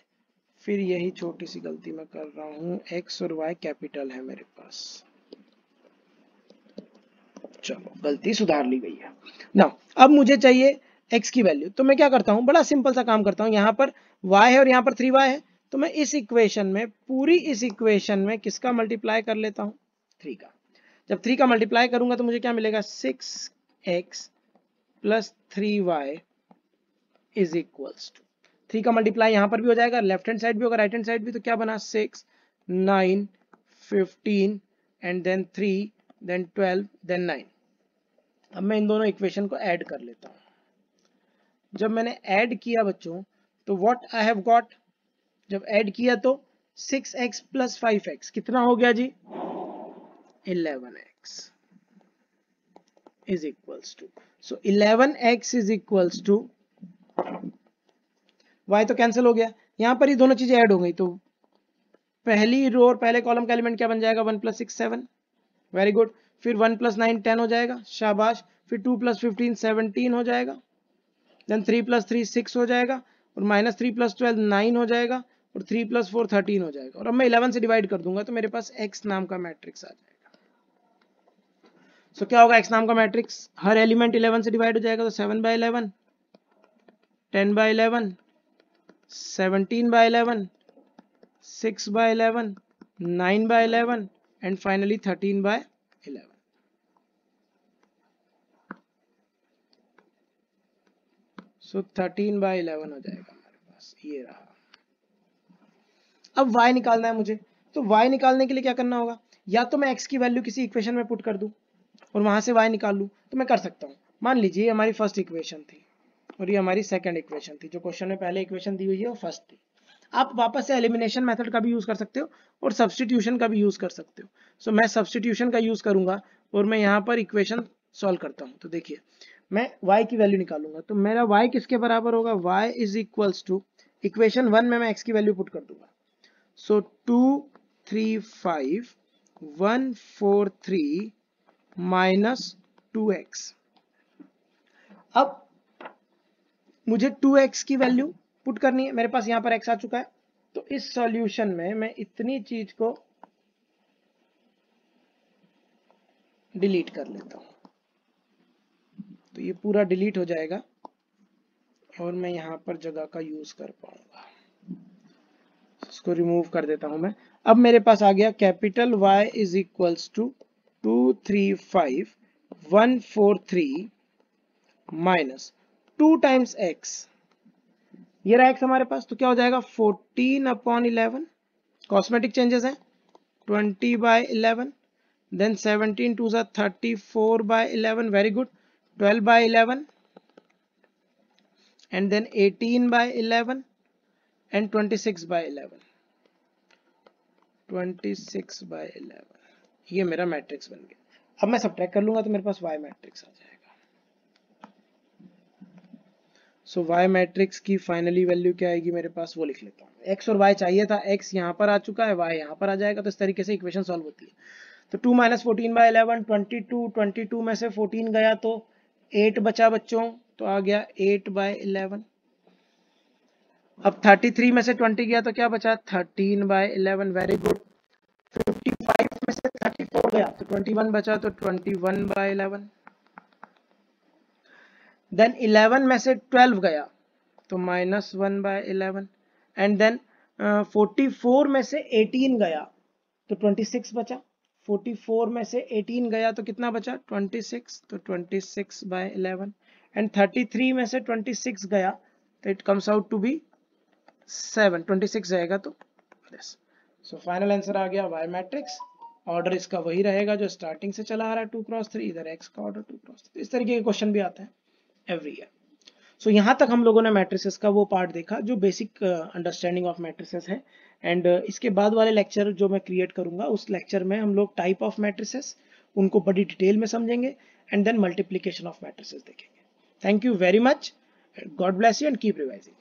फिर यही छोटी सी गलती मैं कर रहा हूं, x और y कैपिटल है मेरे पास। चलो गलती सुधार ली गई है ना। अब मुझे चाहिए x की वैल्यू, तो मैं क्या करता हूं? बड़ा सिंपल सा काम करता हूं। यहाँ पर y है और यहाँ पर 3y है, तो मैं इस इक्वेशन में, पूरी इस इक्वेशन में किसका मल्टीप्लाई कर लेता हूं? 3 का। जब 3 का मल्टीप्लाई करूंगा तो मुझे क्या मिलेगा? 6x plus 3y is equals to 3 का मल्टीप्लाई यहाँ पर भी हो जाएगा, लेफ्ट हैंड साइड भी होगा, राइट हैंड साइड भी। तो क्या बना? 6 9 15 एंड देन 3 देन 12 देन 9। अब मैं इन दोनों इक्वेशन को ऐड कर लेता हूं। जब मैंने ऐड किया बच्चों, तो व्हाट आई हैव गॉट, जब ऐड किया तो 6x प्लस 5x कितना हो गया जी? 11x is equals to, so 11x is equals to, y तो कैंसिल हो गया, यहाँ पर ही दोनों चीजें ऐड हो गई, तो पहली रो और पहले कॉलम का एलिमेंट क्या बन जाएगा, 1 + 6 7, वेरी गुड। फिर 1 + 9 10 हो जाएगा, शाबाश। फिर 2 + 15 17 हो जाएगा, देन 3 + 3 6 हो जाएगा, और -3 + 12 9 हो जाएगा, और 3 + 4 13 हो जाएगा। और अब मैं 11 से डिवाइड कर दूंगा तो मेरे पास x नाम का मैट्रिक्स आ जाएगा। सो क्या होगा, x नाम का मैट्रिक्स, हर एलिमेंट 11 से डिवाइड हो जाएगा, तो 7/11, 10/11, 17/11, 6/11, 9/11 and finally 13/11. सो 13/11 हो जाएगा हमारे पास, ये रहा। अब y निकालना है मुझे, तो y निकालने के लिए क्या करना होगा, या तो मैं x की वैल्यू किसी इक्वेशन में पुट कर दूं और वहां से y निकाल लूं, तो मैं कर सकता हूं। मान लीजिए हमारी फर्स्ट इक्वेशन थी और ये हमारी सेकंड इक्वेशन थी, जो क्वेश्चन में पहले इक्वेशन दी हुई है वो फर्स्ट थी। आप वापस से एलिमिनेशन मेथड का भी यूज कर सकते हो और सब्स्टिट्यूशन का भी यूज कर सकते हो। सो मैं सब्स्टिट्यूशन का यूज करूंगा और मैं यहाँ पर इक्वेशन सॉल्व करता हूँ। तो देखिए मैं y की वैल्यू निकालूंगा, तो मेरा y किसके बराबर होगा, y is equals to, equation 1 में मैं x की वैल्यू पुट कर दूंगा, सो 2 3 5 1 4 3 माइनस 2x। अब मुझे 2x की वैल्यू पुट करनी है, मेरे पास यहां पर x आ चुका है, तो इस सॉल्यूशन में मैं इतनी चीज को डिलीट कर लेता हूं, तो ये पूरा डिलीट हो जाएगा और मैं यहां पर जगह का यूज कर पाऊंगा। इसको रिमूव कर देता हूं मैं। अब मेरे पास आ गया capital Y is equals to 2 3 5 1 4 3 minus 2 times x, ये रहा x हमारे पास, तो क्या हो जाएगा 14/11, कॉस्मेटिक चेंजेस हैं, 20/11, then 17 2 34/11, very good, 12/11 and then 18/11 and 26/11, 26/11, ये मेरा मैट्रिक्स बन गया। अब मैं सबट्रैक्ट कर लूंगा तो मेरे पास y मैट्रिक्स आ जाएगा। सो y मैट्रिक्स की फाइनली वैल्यू क्या आएगी मेरे पास, वो लिख लेता हूँ। x और y चाहिए था, x यहाँ पर आ चुका है, y यहाँ पर आ जाएगा, तो इस तरीके से इक्वेशन सॉल्व होती है। तो 2 - 14/11, 22 में से 14 गया तो 8 बचा बच्चों, तो आ गया 8/11। अब 33 में से 20 गया तो क्या बचा, 13/11, वेरी गुड। 55 में से 34 गया तो 21 बचा, तो 21/11। देन 11 में से 12 गया तो -1/11, एंड देन 44 में से 18 गया तो 26 बचा, 44 में से 18 गया तो कितना बचा, 26, तो 26/11, एंड 33 में से 26 गया तो it comes out to be 7, 26 जाएगा तो यस। सो फाइनल आंसर आ गया y मैट्रिक्स। ऑर्डर इसका वही रहेगा जो स्टार्टिंग से चला आ रहा है, 2x3, इधर x का ऑर्डर 2x3। इस तरीके के क्वेश्चन भी आते हैं एवरी ईयर। सो यहाँ तक हम लोगों ने मैट्रिसेस का वो पार्ट देखा जो बेसिक अंडरस्टैंडिंग ऑफ मैट्रिसेस है, एंड इसके बाद वाले लेक्चर जो मैं क्रिएट करूंगा उस लेक्चर में हम लोग टाइप ऑफ मैट्रिसेस उनको बड़ी डिटेल में समझेंगे, and then multiplication of matrices देखेंगे। Thank you very much, God bless you and keep revising.